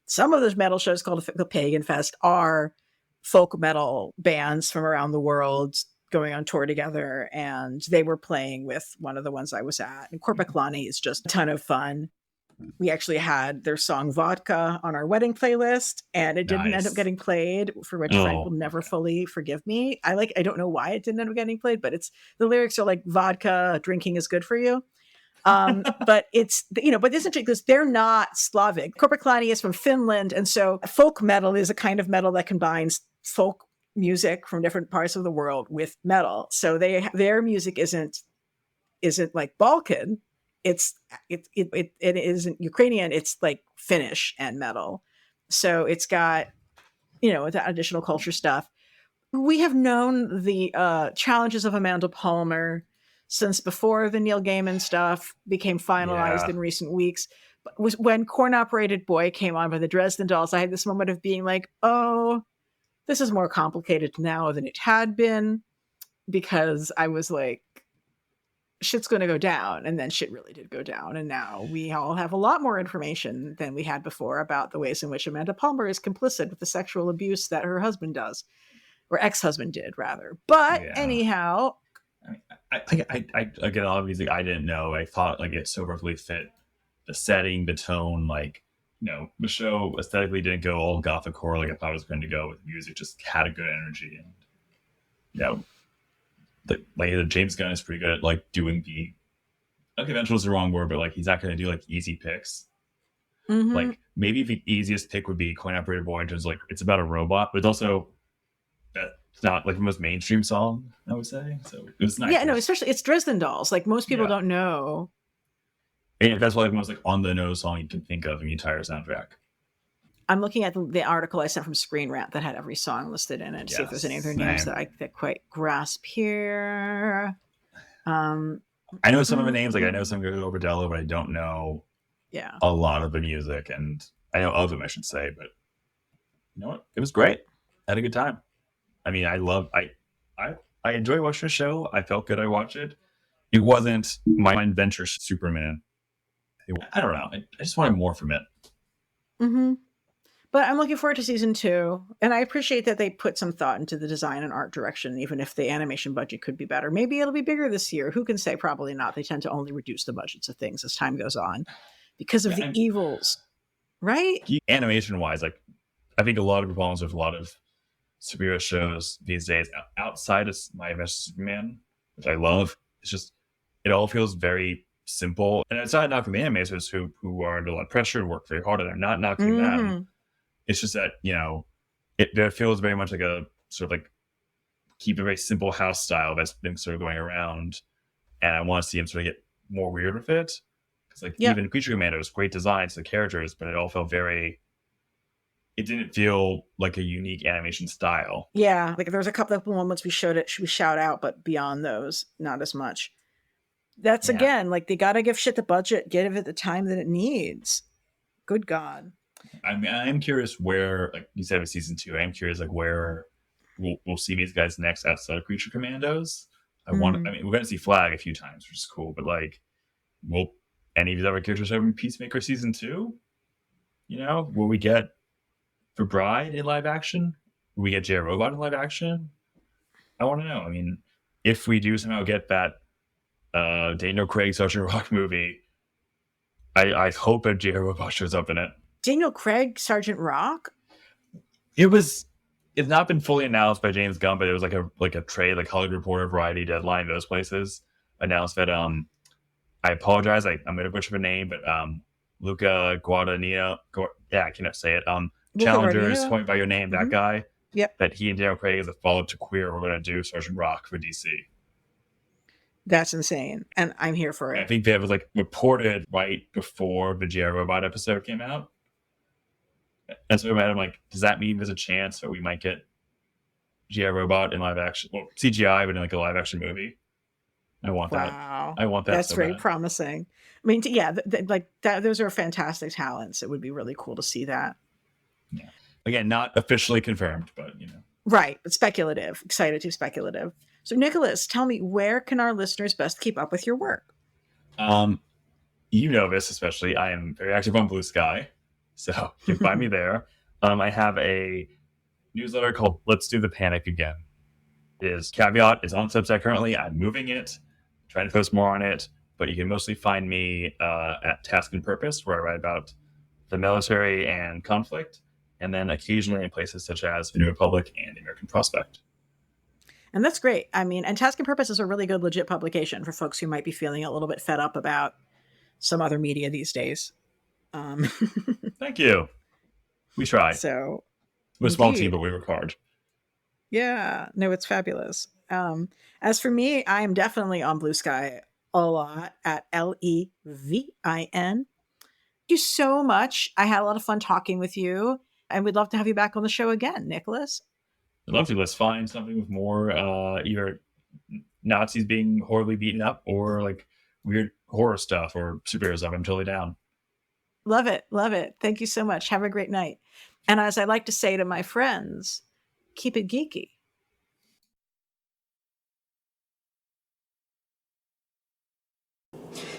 [SPEAKER 1] some of those metal shows called the Pagan Fest are folk metal bands from around the world going on tour together. And they were playing with one of the ones I was at. And Korpiklani is just a ton of fun. We actually had their song Vodka on our wedding playlist, and it didn't end up getting played, for which Frank will never fully forgive me. I don't know why it didn't end up getting played, but the lyrics are like, vodka, drinking is good for you. But it's, but this is because they're not Slavic. Korpiklani is from Finland. And so folk metal is a kind of metal that combines folk music from different parts of the world with metal. So their music isn't like Balkan. It isn't Ukrainian. It's like Finnish and metal. So it's got, that additional culture stuff. We have known the challenges of Amanda Palmer since before the Neil Gaiman stuff became finalized in recent weeks. But when Corn Operated Boy came on by the Dresden Dolls, I had this moment of being like, oh, this is more complicated now than it had been, because I was like, shit's going to go down. And then shit really did go down. And now we all have a lot more information than we had before about the ways in which Amanda Palmer is complicit with the sexual abuse that her husband does, or ex-husband did rather. But anyhow,
[SPEAKER 2] I again, all of music I didn't know. I thought like it so perfectly fit the setting, the tone, like, the show aesthetically didn't go all gothic horror like I thought it was going to go. With music, just had a good energy. And the James Gunn is pretty good at like doing the unconventional is the wrong word, but like he's not going to do like easy picks. Like maybe the easiest pick would be Coin Operated Boy, because like it's about a robot, but it's also it's not like the most mainstream song, I would say. So it was nice.
[SPEAKER 1] Yeah, no, especially it's Dresden Dolls. Like most people don't know.
[SPEAKER 2] And that's like the most like on the nose song you can think of in the entire soundtrack.
[SPEAKER 1] I'm looking at the article I sent from Screen Rant that had every song listed in it to see if there's any other names that I quite grasp here.
[SPEAKER 2] I know some of the names, like I know some Go-Go Bordello, but I don't know a lot of the music, and I know of them, I should say. But you know what? It was great. I had a good time. I mean, I enjoy watching the show. I felt good. I watched it. It wasn't my adventure Superman. I don't know. I just wanted more from it.
[SPEAKER 1] But I'm looking forward to season 2. And I appreciate that they put some thought into the design and art direction, even if the animation budget could be better. Maybe it'll be bigger this year. Who can say? Probably not. They tend to only reduce the budgets of things as time goes on because of the evils, right?
[SPEAKER 2] Animation wise, like, I think a lot of problems with a lot of superhero shows these days, outside of My vs. Superman, which I love, it's just, it all feels very simple. And it's not knocking the animators who are under a lot of pressure and work very hard, and I'm not knocking them. It's just that, it feels very much like a sort of like keep a very simple house style that's been sort of going around. And I want to see him sort of get more weird with it. Because even Creature Commandos, great designs, the characters, but it all felt it didn't feel like a unique animation style.
[SPEAKER 1] Yeah, like there was a couple of moments we shout out, but beyond those, not as much. That's again, like they got to give shit the budget, give it the time that it needs. Good God.
[SPEAKER 2] I mean, I'm curious where, like you said with season 2, I'm curious like where we'll see these guys next outside of Creature Commandos. I mean, we're going to see Flag a few times, which is cool, but like, will any of these other characters have in Peacemaker season 2? Will we get for Bride in live action? Will we get J. Robot in live action? I want to know. I mean, if we do somehow get that Daniel Craig Sergeant Rock movie, I hope that J. Robot shows up in it.
[SPEAKER 1] Daniel Craig, Sergeant Rock?
[SPEAKER 2] It's not been fully announced by James Gunn, but it was like a trade, like Hollywood Reporter, Variety, Deadline, those places announced that I apologize, I'm going to butcher the name, but Luca Guadagnino, I cannot say it. Challengers, Point by Your Name, that guy.
[SPEAKER 1] Yep.
[SPEAKER 2] That he and Daniel Craig, as a follow-up to Queer, we're going to do Sergeant Rock for DC.
[SPEAKER 1] That's insane, and I'm here for it.
[SPEAKER 2] I think that was reported right before the G.I. Robot episode came out. And so I'm like, does that mean there's a chance that we might get G.I. Robot in live action? Well, CGI, but in a live action movie. I want that. I want that.
[SPEAKER 1] That's
[SPEAKER 2] so
[SPEAKER 1] very
[SPEAKER 2] bad.
[SPEAKER 1] promising. I mean, that. Those are fantastic talents. It would be really cool to see that.
[SPEAKER 2] Yeah. Again, not officially confirmed, but
[SPEAKER 1] Right, but speculative. Excited to speculative. So, Nicholas, tell me, where can our listeners best keep up with your work?
[SPEAKER 2] This, especially. I am very active on Blue Sky. So you can find me there. I have a newsletter called Let's Do the Panic Again. Caveat is on Substack currently. I'm moving it, trying to post more on it, but you can mostly find me at Task and Purpose, where I write about the military and conflict, and then occasionally in places such as the New Republic and the American Prospect.
[SPEAKER 1] And that's great. I mean, and Task and Purpose is a really good, legit publication for folks who might be feeling a little bit fed up about some other media these days.
[SPEAKER 2] Thank you. We try.
[SPEAKER 1] So
[SPEAKER 2] we're a small team, but we work hard. Yeah,
[SPEAKER 1] no, it's fabulous. As for me, I am definitely on Blue Sky a lot at Levin. Thank you so much. I had a lot of fun talking with you, and we'd love to have you back on the show again, Nicholas.
[SPEAKER 2] I'd love to. Let's find something with more either Nazis being horribly beaten up or weird horror stuff or superhero stuff. I'm totally down.
[SPEAKER 1] Love it. Love it. Thank you so much. Have a great night. And as I like to say to my friends, keep it geeky.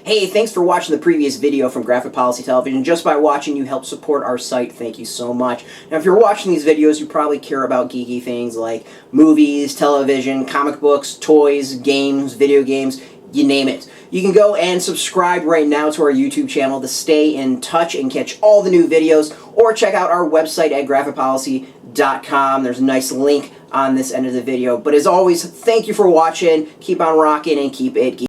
[SPEAKER 3] Hey, thanks for watching the previous video from Graphic Policy Television. Just by watching, you help support our site. Thank you so much. Now, if you're watching these videos, you probably care about geeky things like movies, television, comic books, toys, games, video games, you name it. You can go and subscribe right now to our YouTube channel to stay in touch and catch all the new videos, or check out our website at graphicpolicy.com. There's a nice link on this end of the video. But as always, thank you for watching. Keep on rocking and keep it geeky.